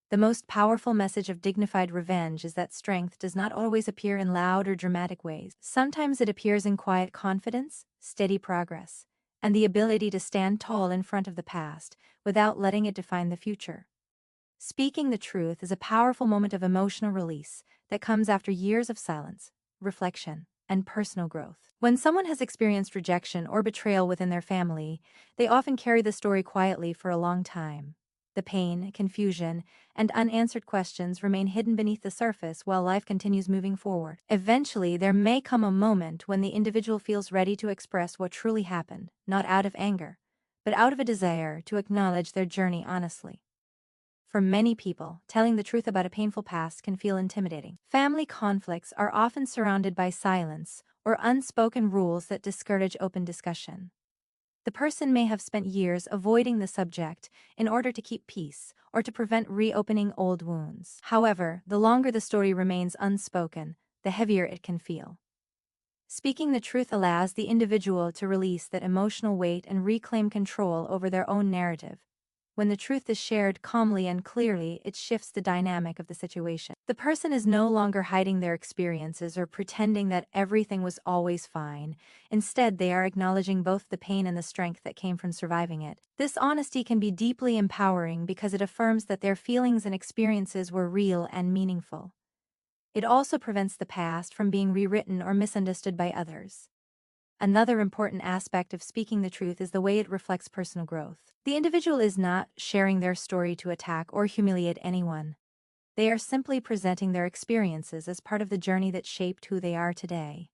the most powerful message of dignified revenge is that strength does not always appear in loud or dramatic ways. Sometimes it appears in quiet confidence, steady progress, and the ability to stand tall in front of the past without letting it define the future. Speaking the truth is a powerful moment of emotional release that comes after years of silence, reflection, and personal growth. When someone has experienced rejection or betrayal within their family, they often carry the story quietly for a long time. The pain, confusion, and unanswered questions remain hidden beneath the surface while life continues moving forward. Eventually, there may come a moment when the individual feels ready to express what truly happened, not out of anger, but out of a desire to acknowledge their journey honestly. For many people, telling the truth about a painful past can feel intimidating. Family conflicts are often surrounded by silence or unspoken rules that discourage open discussion. The person may have spent years avoiding the subject in order to keep peace or to prevent reopening old wounds. However, the longer the story remains unspoken, the heavier it can feel. Speaking the truth allows the individual to release that emotional weight and reclaim control over their own narrative. When the truth is shared calmly and clearly, it shifts the dynamic of the situation. The person is no longer hiding their experiences or pretending that everything was always fine. Instead, they are acknowledging both the pain and the strength that came from surviving it. This honesty can be deeply empowering because it affirms that their feelings and experiences were real and meaningful. It also prevents the past from being rewritten or misunderstood by others. Another important aspect of speaking the truth is the way it reflects personal growth. The individual is not sharing their story to attack or humiliate anyone. They are simply presenting their experiences as part of the journey that shaped who they are today.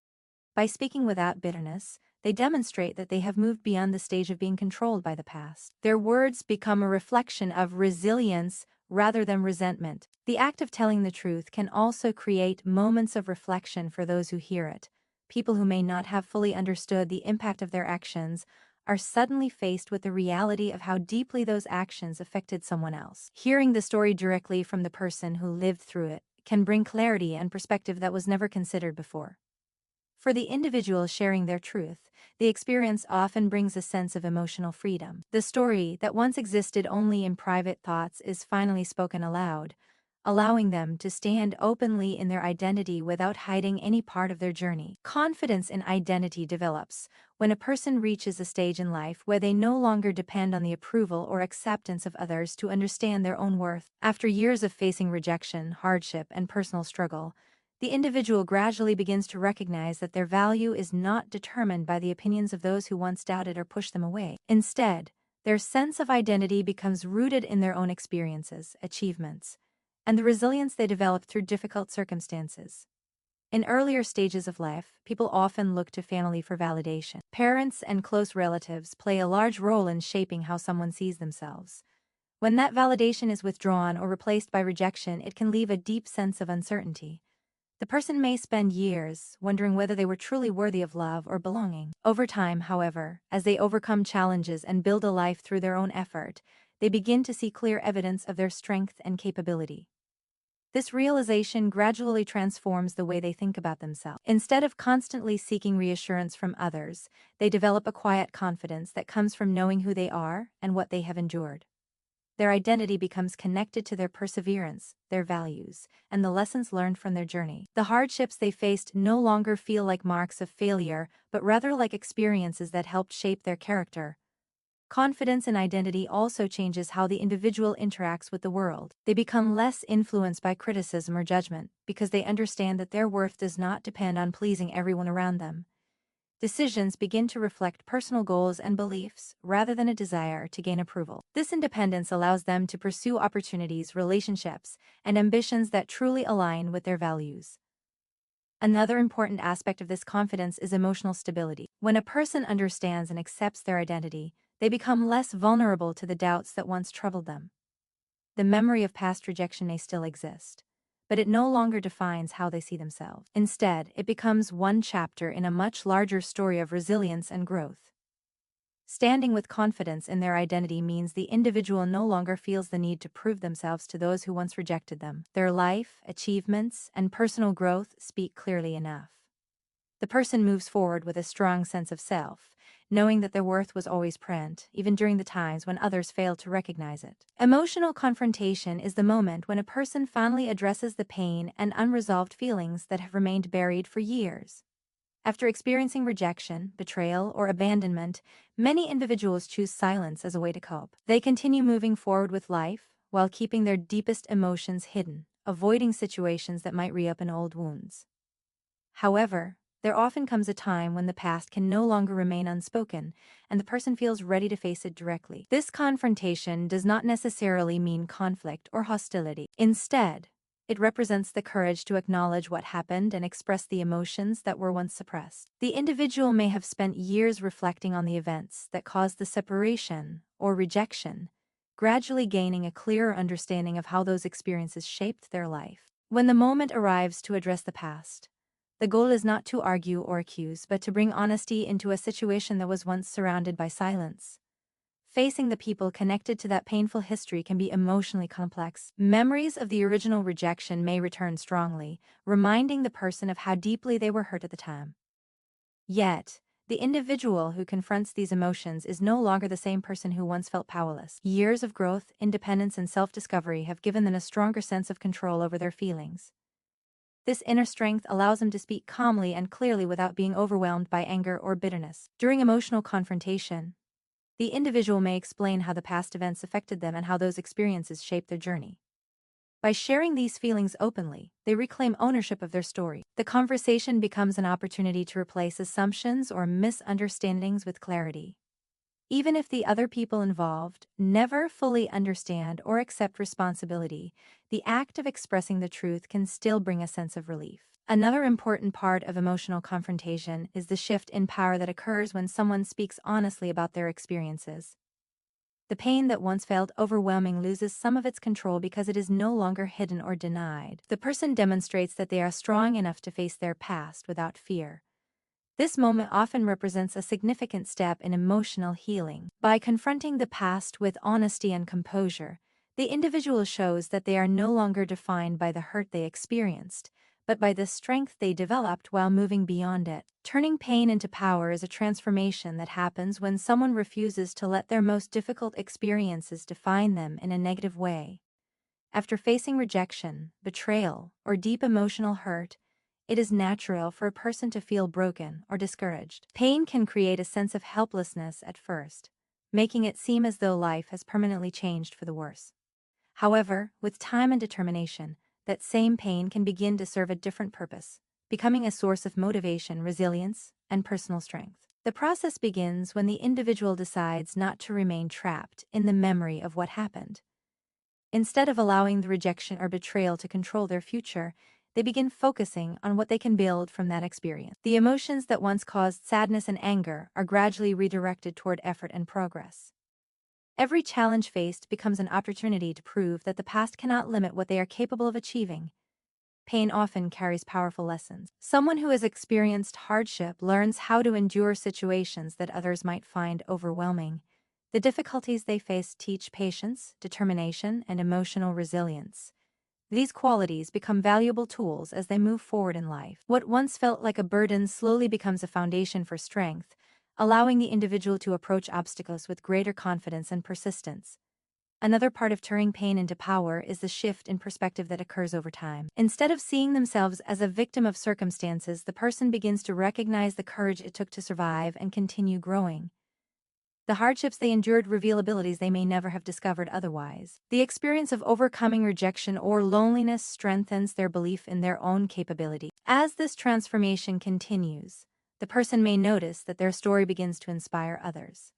By speaking without bitterness, they demonstrate that they have moved beyond the stage of being controlled by the past. Their words become a reflection of resilience rather than resentment. The act of telling the truth can also create moments of reflection for those who hear it. People who may not have fully understood the impact of their actions are suddenly faced with the reality of how deeply those actions affected someone else. Hearing the story directly from the person who lived through it can bring clarity and perspective that was never considered before. For the individual sharing their truth, the experience often brings a sense of emotional freedom. The story that once existed only in private thoughts is finally spoken aloud, allowing them to stand openly in their identity without hiding any part of their journey. Confidence in identity develops when a person reaches a stage in life where they no longer depend on the approval or acceptance of others to understand their own worth. After years of facing rejection, hardship, and personal struggle, the individual gradually begins to recognize that their value is not determined by the opinions of those who once doubted or pushed them away. Instead, their sense of identity becomes rooted in their own experiences, achievements, and the resilience they develop through difficult circumstances. In earlier stages of life, people often look to family for validation. Parents and close relatives play a large role in shaping how someone sees themselves. When that validation is withdrawn or replaced by rejection, it can leave a deep sense of uncertainty. The person may spend years wondering whether they were truly worthy of love or belonging. Over time, however, as they overcome challenges and build a life through their own effort, they begin to see clear evidence of their strength and capability. This realization gradually transforms the way they think about themselves. Instead of constantly seeking reassurance from others, they develop a quiet confidence that comes from knowing who they are and what they have endured. their identity becomes connected to their perseverance, their values, and the lessons learned from their journey. The hardships they faced no longer feel like marks of failure, but rather like experiences that helped shape their character. Confidence and identity also changes how the individual interacts with the world. They become less influenced by criticism or judgment because they understand that their worth does not depend on pleasing everyone around them. Decisions begin to reflect personal goals and beliefs rather than a desire to gain approval. This independence allows them to pursue opportunities, relationships, and ambitions that truly align with their values. Another important aspect of this confidence is emotional stability. When a person understands and accepts their identity, they become less vulnerable to the doubts that once troubled them. The memory of past rejection may still exist, but it no longer defines how they see themselves. Instead, it becomes one chapter in a much larger story of resilience and growth. Standing with confidence in their identity means the individual no longer feels the need to prove themselves to those who once rejected them. Their life, achievements, and personal growth speak clearly enough. The person moves forward with a strong sense of self, knowing that their worth was always present, even during the times when others failed to recognize it. Emotional confrontation is the moment when a person finally addresses the pain and unresolved feelings that have remained buried for years. After experiencing rejection, betrayal, or abandonment, many individuals choose silence as a way to cope. They continue moving forward with life while keeping their deepest emotions hidden, avoiding situations that might reopen old wounds. However, there often comes a time when the past can no longer remain unspoken, and the person feels ready to face it directly. This confrontation does not necessarily mean conflict or hostility. Instead, it represents the courage to acknowledge what happened and express the emotions that were once suppressed. The individual may have spent years reflecting on the events that caused the separation or rejection, gradually gaining a clearer understanding of how those experiences shaped their life. When the moment arrives to address the past, the goal is not to argue or accuse, but to bring honesty into a situation that was once surrounded by silence. Facing the people connected to that painful history can be emotionally complex. Memories of the original rejection may return strongly, reminding the person of how deeply they were hurt at the time. Yet, the individual who confronts these emotions is no longer the same person who once felt powerless. Years of growth, independence, and self-discovery have given them a stronger sense of control over their feelings. This inner strength allows them to speak calmly and clearly without being overwhelmed by anger or bitterness. During emotional confrontation, the individual may explain how the past events affected them and how those experiences shaped their journey. By sharing these feelings openly, they reclaim ownership of their story. The conversation becomes an opportunity to replace assumptions or misunderstandings with clarity. Even if the other people involved never fully understand or accept responsibility, the act of expressing the truth can still bring a sense of relief. Another important part of emotional confrontation is the shift in power that occurs when someone speaks honestly about their experiences. The pain that once felt overwhelming loses some of its control because it is no longer hidden or denied. The person demonstrates that they are strong enough to face their past without fear. This moment often represents a significant step in emotional healing. By confronting the past with honesty and composure, the individual shows that they are no longer defined by the hurt they experienced, but by the strength they developed while moving beyond it. Turning pain into power is a transformation that happens when someone refuses to let their most difficult experiences define them in a negative way. After facing rejection, betrayal, or deep emotional hurt, it is natural for a person to feel broken or discouraged. Pain can create a sense of helplessness at first, making it seem as though life has permanently changed for the worse. However, with time and determination, that same pain can begin to serve a different purpose, becoming a source of motivation, resilience, and personal strength. The process begins when the individual decides not to remain trapped in the memory of what happened. Instead of allowing the rejection or betrayal to control their future, they begin focusing on what they can build from that experience. The emotions that once caused sadness and anger are gradually redirected toward effort and progress. Every challenge faced becomes an opportunity to prove that the past cannot limit what they are capable of achieving. Pain often carries powerful lessons. Someone who has experienced hardship learns how to endure situations that others might find overwhelming. The difficulties they face teach patience, determination, and emotional resilience. These qualities become valuable tools as they move forward in life. What once felt like a burden slowly becomes a foundation for strength, allowing the individual to approach obstacles with greater confidence and persistence. Another part of turning pain into power is the shift in perspective that occurs over time. Instead of seeing themselves as a victim of circumstances, the person begins to recognize the courage it took to survive and continue growing. The hardships they endured reveal abilities they may never have discovered otherwise. The experience of overcoming rejection or loneliness strengthens their belief in their own capability. As this transformation continues, the person may notice that their story begins to inspire others.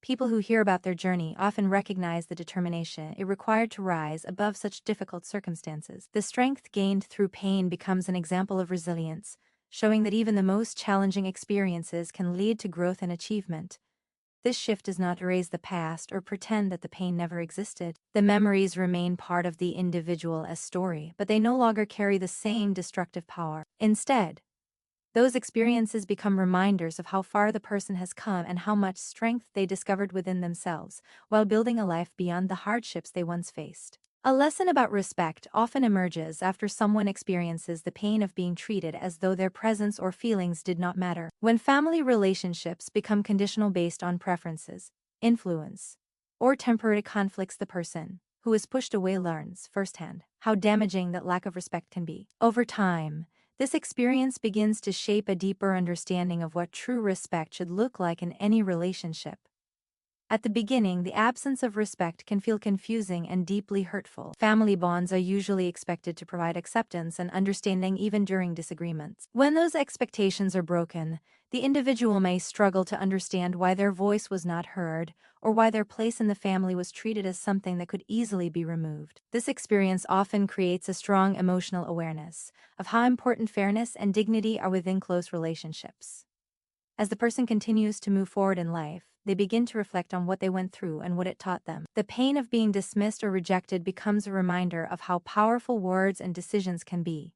People who hear about their journey often recognize the determination it required to rise above such difficult circumstances. The strength gained through pain becomes an example of resilience, showing that even the most challenging experiences can lead to growth and achievement. This shift does not erase the past or pretend that the pain never existed. The memories remain part of the individual as story, but they no longer carry the same destructive power. Instead, those experiences become reminders of how far the person has come and how much strength they discovered within themselves while building a life beyond the hardships they once faced. A lesson about respect often emerges after someone experiences the pain of being treated as though their presence or feelings did not matter. When family relationships become conditional based on preferences, influence, or temporary conflicts, the person who is pushed away learns firsthand how damaging that lack of respect can be. Over time, this experience begins to shape a deeper understanding of what true respect should look like in any relationship. At the beginning, the absence of respect can feel confusing and deeply hurtful. Family bonds are usually expected to provide acceptance and understanding even during disagreements. When those expectations are broken, the individual may struggle to understand why their voice was not heard or why their place in the family was treated as something that could easily be removed. This experience often creates a strong emotional awareness of how important fairness and dignity are within close relationships. As the person continues to move forward in life, they begin to reflect on what they went through and what it taught them. The pain of being dismissed or rejected becomes a reminder of how powerful words and decisions can be.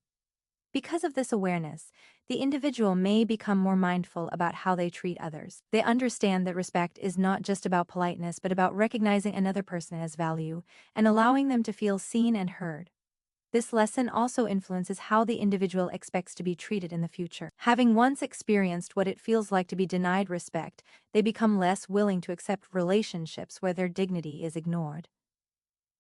Because of this awareness, the individual may become more mindful about how they treat others. They understand that respect is not just about politeness but about recognizing another person as value and allowing them to feel seen and heard. This lesson also influences how the individual expects to be treated in the future. Having once experienced what it feels like to be denied respect, they become less willing to accept relationships where their dignity is ignored.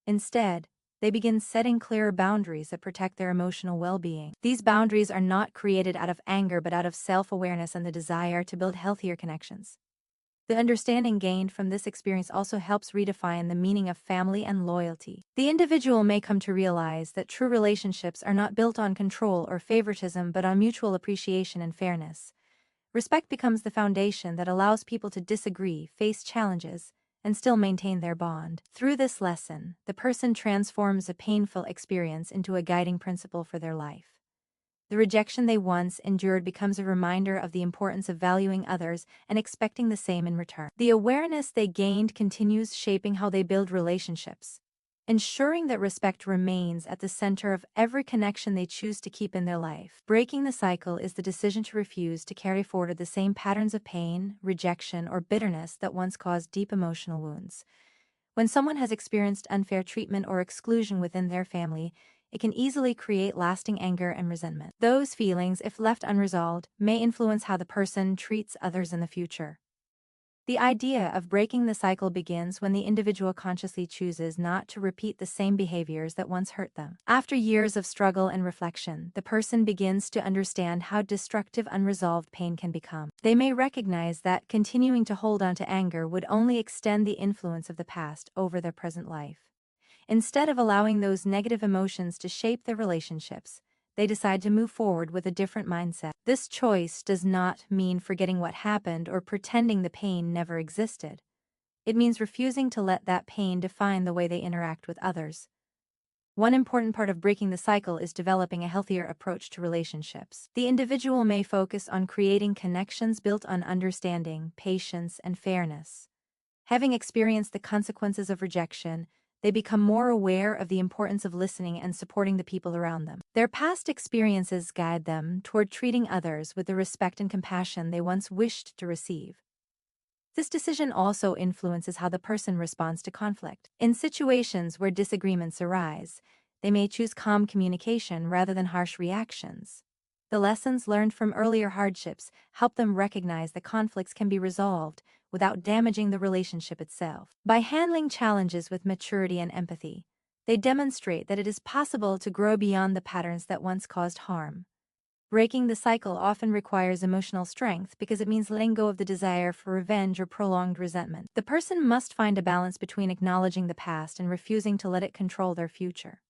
Instead, they begin setting clearer boundaries that protect their emotional well-being. These boundaries are not created out of anger but out of self-awareness and the desire to build healthier connections. The understanding gained from this experience also helps redefine the meaning of family and loyalty. The individual may come to realize that true relationships are not built on control or favoritism but on mutual appreciation and fairness. Respect becomes the foundation that allows people to disagree, face challenges, and still maintain their bond. Through this lesson, the person transforms a painful experience into a guiding principle for their life. The rejection they once endured becomes a reminder of the importance of valuing others and expecting the same in return. The awareness they gained continues shaping how they build relationships, ensuring that respect remains at the center of every connection they choose to keep in their life. Breaking the cycle is the decision to refuse to carry forward the same patterns of pain, rejection, or bitterness that once caused deep emotional wounds. When someone has experienced unfair treatment or exclusion within their family, it can easily create lasting anger and resentment. Those feelings, if left unresolved, may influence how the person treats others in the future. The idea of breaking the cycle begins when the individual consciously chooses not to repeat the same behaviors that once hurt them. After years of struggle and reflection, the person begins to understand how destructive unresolved pain can become. They may recognize that continuing to hold on to anger would only extend the influence of the past over their present life. Instead of allowing those negative emotions to shape their relationships, they decide to move forward with a different mindset. This choice does not mean forgetting what happened or pretending the pain never existed. It means refusing to let that pain define the way they interact with others. One important part of breaking the cycle is developing a healthier approach to relationships. The individual may focus on creating connections built on understanding, patience, and fairness. Having experienced the consequences of rejection, they become more aware of the importance of listening and supporting the people around them. Their past experiences guide them toward treating others with the respect and compassion they once wished to receive. This decision also influences how the person responds to conflict. In situations where disagreements arise, they may choose calm communication rather than harsh reactions. The lessons learned from earlier hardships help them recognize that conflicts can be resolved without damaging the relationship itself. By handling challenges with maturity and empathy, they demonstrate that it is possible to grow beyond the patterns that once caused harm. Breaking the cycle often requires emotional strength because it means letting go of the desire for revenge or prolonged resentment. The person must find a balance between acknowledging the past and refusing to let it control their future.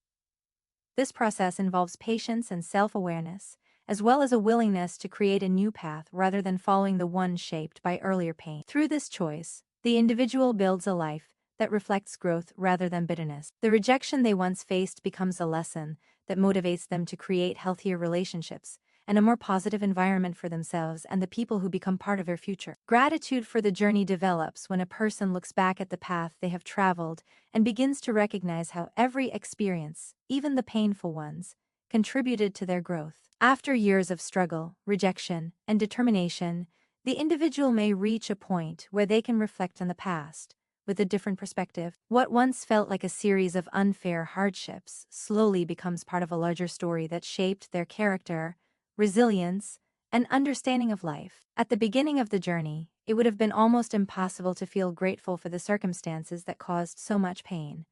This process involves patience and self-awareness, as well as a willingness to create a new path rather than following the one shaped by earlier pain. Through this choice, the individual builds a life that reflects growth rather than bitterness. The rejection they once faced becomes a lesson that motivates them to create healthier relationships and a more positive environment for themselves and the people who become part of their future. Gratitude for the journey develops when a person looks back at the path they have traveled and begins to recognize how every experience, even the painful ones, contributed to their growth. After years of struggle, rejection, and determination, the individual may reach a point where they can reflect on the past with a different perspective. What once felt like a series of unfair hardships slowly becomes part of a larger story that shaped their character, resilience, and understanding of life. At the beginning of the journey, it would have been almost impossible to feel grateful for the circumstances that caused so much pain.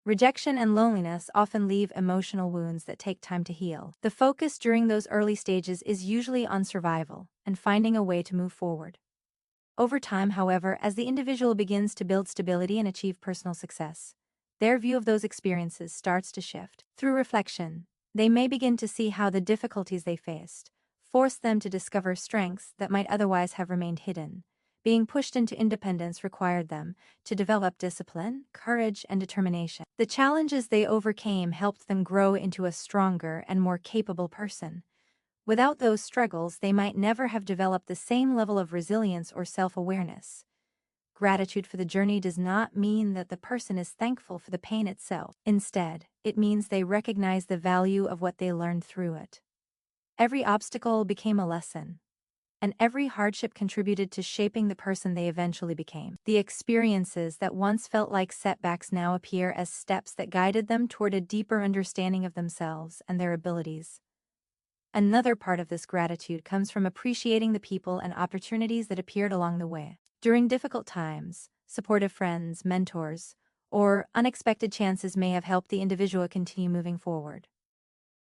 Rejection and loneliness often leave emotional wounds that take time to heal. The focus during those early stages is usually on survival and finding a way to move forward. Over time, however, as the individual begins to build stability and achieve personal success, their view of those experiences starts to shift. Through reflection, they may begin to see how the difficulties they faced forced them to discover strengths that might otherwise have remained hidden. Being pushed into independence required them to develop discipline, courage, and determination. The challenges they overcame helped them grow into a stronger and more capable person. Without those struggles, they might never have developed the same level of resilience or self-awareness. Gratitude for the journey does not mean that the person is thankful for the pain itself. Instead, it means they recognize the value of what they learned through it. Every obstacle became a lesson, and every hardship contributed to shaping the person they eventually became. The experiences that once felt like setbacks now appear as steps that guided them toward a deeper understanding of themselves and their abilities. Another part of this gratitude comes from appreciating the people and opportunities that appeared along the way. During difficult times, supportive friends, mentors, or unexpected chances may have helped the individual continue moving forward.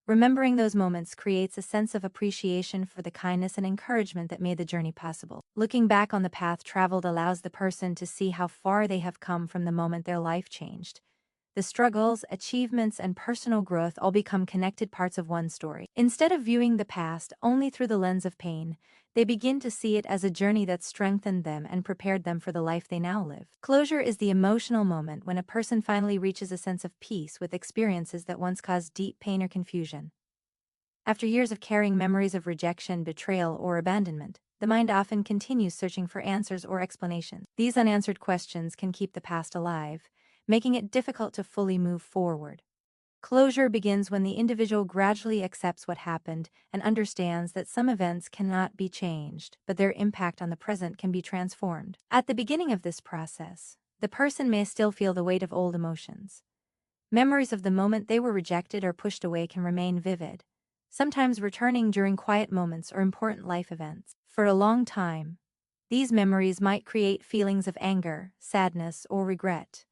Remembering those moments creates a sense of appreciation for the kindness and encouragement that made the journey possible. Looking back on the path traveled allows the person to see how far they have come from the moment their life changed. The struggles, achievements, and personal growth all become connected parts of one story. Instead of viewing the past only through the lens of pain, they begin to see it as a journey that strengthened them and prepared them for the life they now live. Closure is the emotional moment when a person finally reaches a sense of peace with experiences that once caused deep pain or confusion. After years of carrying memories of rejection, betrayal, or abandonment, the mind often continues searching for answers or explanations. These unanswered questions can keep the past alive, making it difficult to fully move forward. Closure begins when the individual gradually accepts what happened and understands that some events cannot be changed, but their impact on the present can be transformed. At the beginning of this process, the person may still feel the weight of old emotions. Memories of the moment they were rejected or pushed away can remain vivid, sometimes returning during quiet moments or important life events. For a long time, these memories might create feelings of anger, sadness, or regret.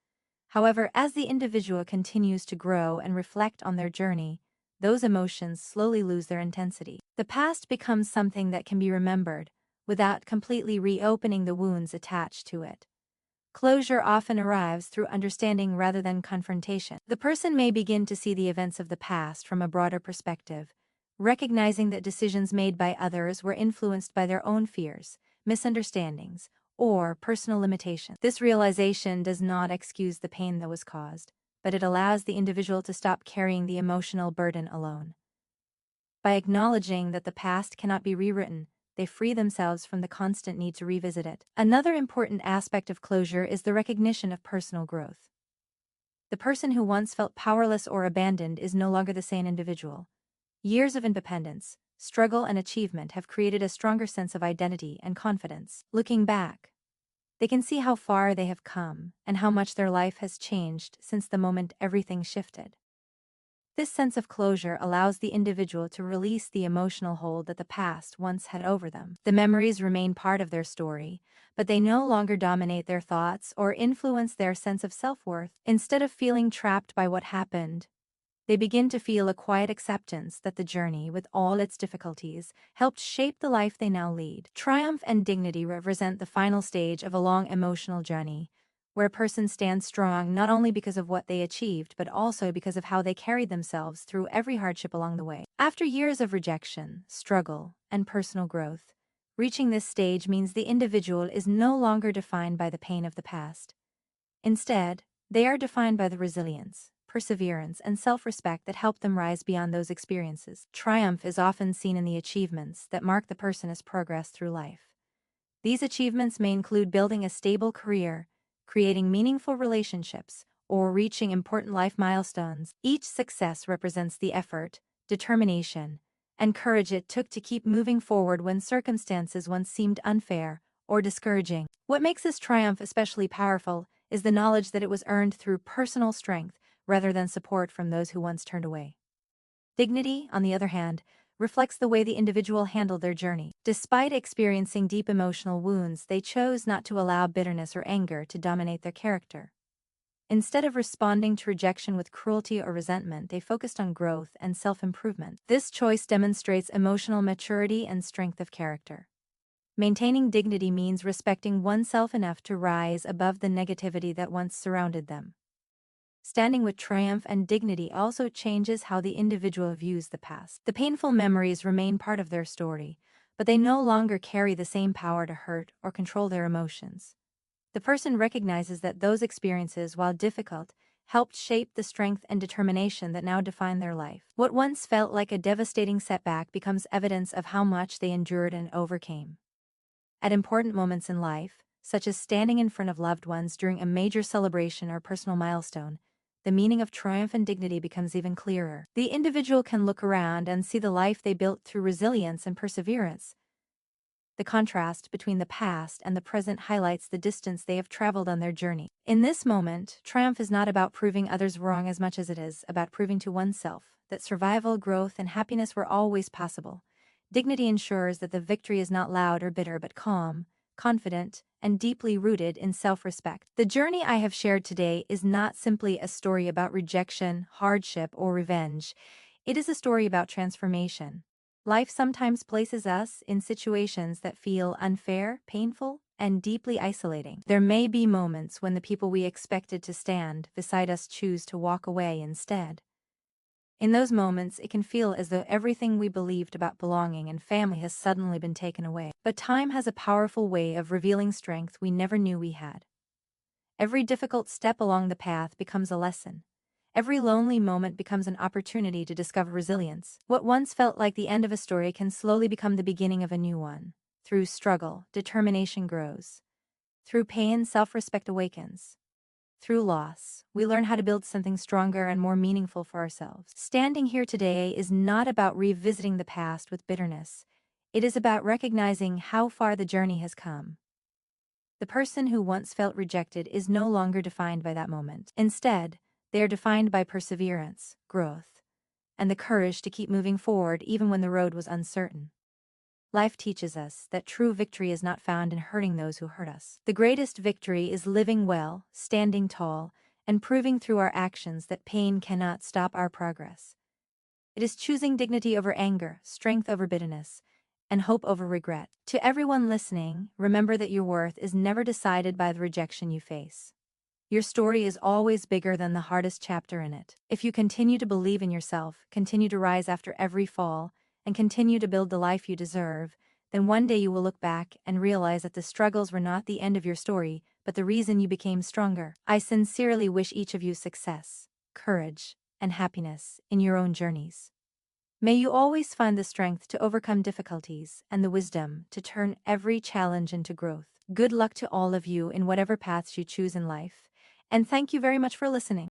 However, as the individual continues to grow and reflect on their journey, those emotions slowly lose their intensity. The past becomes something that can be remembered, without completely reopening the wounds attached to it. Closure often arrives through understanding rather than confrontation. The person may begin to see the events of the past from a broader perspective, recognizing that decisions made by others were influenced by their own fears, misunderstandings, or personal limitations. This realization does not excuse the pain that was caused, but it allows the individual to stop carrying the emotional burden alone. By acknowledging that the past cannot be rewritten, they free themselves from the constant need to revisit it. Another important aspect of closure is the recognition of personal growth. The person who once felt powerless or abandoned is no longer the same individual. Years of independence, struggle, and achievement have created a stronger sense of identity and confidence. Looking back, they can see how far they have come and how much their life has changed since the moment everything shifted. This sense of closure allows the individual to release the emotional hold that the past once had over them. The memories remain part of their story, but they no longer dominate their thoughts or influence their sense of self-worth. Instead of feeling trapped by what happened, they begin to feel a quiet acceptance that the journey, with all its difficulties, helped shape the life they now lead. Triumph and dignity represent the final stage of a long emotional journey, where a person stands strong not only because of what they achieved but also because of how they carried themselves through every hardship along the way. After years of rejection, struggle, and personal growth, reaching this stage means the individual is no longer defined by the pain of the past. Instead, they are defined by the resilience, perseverance, and self-respect that help them rise beyond those experiences. Triumph is often seen in the achievements that mark the person as progress through life. These achievements may include building a stable career, creating meaningful relationships, or reaching important life milestones. Each success represents the effort, determination, and courage it took to keep moving forward when circumstances once seemed unfair or discouraging. What makes this triumph especially powerful is the knowledge that it was earned through personal strength rather than support from those who once turned away. Dignity, on the other hand, reflects the way the individual handled their journey. Despite experiencing deep emotional wounds, they chose not to allow bitterness or anger to dominate their character. Instead of responding to rejection with cruelty or resentment, they focused on growth and self-improvement. This choice demonstrates emotional maturity and strength of character. Maintaining dignity means respecting oneself enough to rise above the negativity that once surrounded them. Standing with triumph and dignity also changes how the individual views the past. The painful memories remain part of their story, but they no longer carry the same power to hurt or control their emotions. The person recognizes that those experiences, while difficult, helped shape the strength and determination that now define their life. What once felt like a devastating setback becomes evidence of how much they endured and overcame. At important moments in life, such as standing in front of loved ones during a major celebration or personal milestone, the meaning of triumph and dignity becomes even clearer. The individual can look around and see the life they built through resilience and perseverance. The contrast between the past and the present highlights the distance they have traveled on their journey. In this moment, triumph is not about proving others wrong as much as it is about proving to oneself that survival, growth, and happiness were always possible. Dignity ensures that the victory is not loud or bitter but calm, confident, and deeply rooted in self-respect. The journey I have shared today is not simply a story about rejection, hardship, or revenge. It is a story about transformation. Life sometimes places us in situations that feel unfair, painful, and deeply isolating. There may be moments when the people we expected to stand beside us choose to walk away instead. In those moments, it can feel as though everything we believed about belonging and family has suddenly been taken away. But time has a powerful way of revealing strength we never knew we had. Every difficult step along the path becomes a lesson. Every lonely moment becomes an opportunity to discover resilience. What once felt like the end of a story can slowly become the beginning of a new one. Through struggle, determination grows. Through pain, self-respect awakens. Through loss, we learn how to build something stronger and more meaningful for ourselves. Standing here today is not about revisiting the past with bitterness. It is about recognizing how far the journey has come. The person who once felt rejected is no longer defined by that moment. Instead, they are defined by perseverance, growth, and the courage to keep moving forward even when the road was uncertain. Life teaches us that true victory is not found in hurting those who hurt us. The greatest victory is living well, standing tall, and proving through our actions that pain cannot stop our progress. It is choosing dignity over anger, strength over bitterness, and hope over regret. To everyone listening, remember that your worth is never decided by the rejection you face. Your story is always bigger than the hardest chapter in it. If you continue to believe in yourself, continue to rise after every fall, and continue to build the life you deserve, then one day you will look back and realize that the struggles were not the end of your story, but the reason you became stronger. I sincerely wish each of you success, courage, and happiness in your own journeys. May you always find the strength to overcome difficulties and the wisdom to turn every challenge into growth. Good luck to all of you in whatever paths you choose in life, and thank you very much for listening.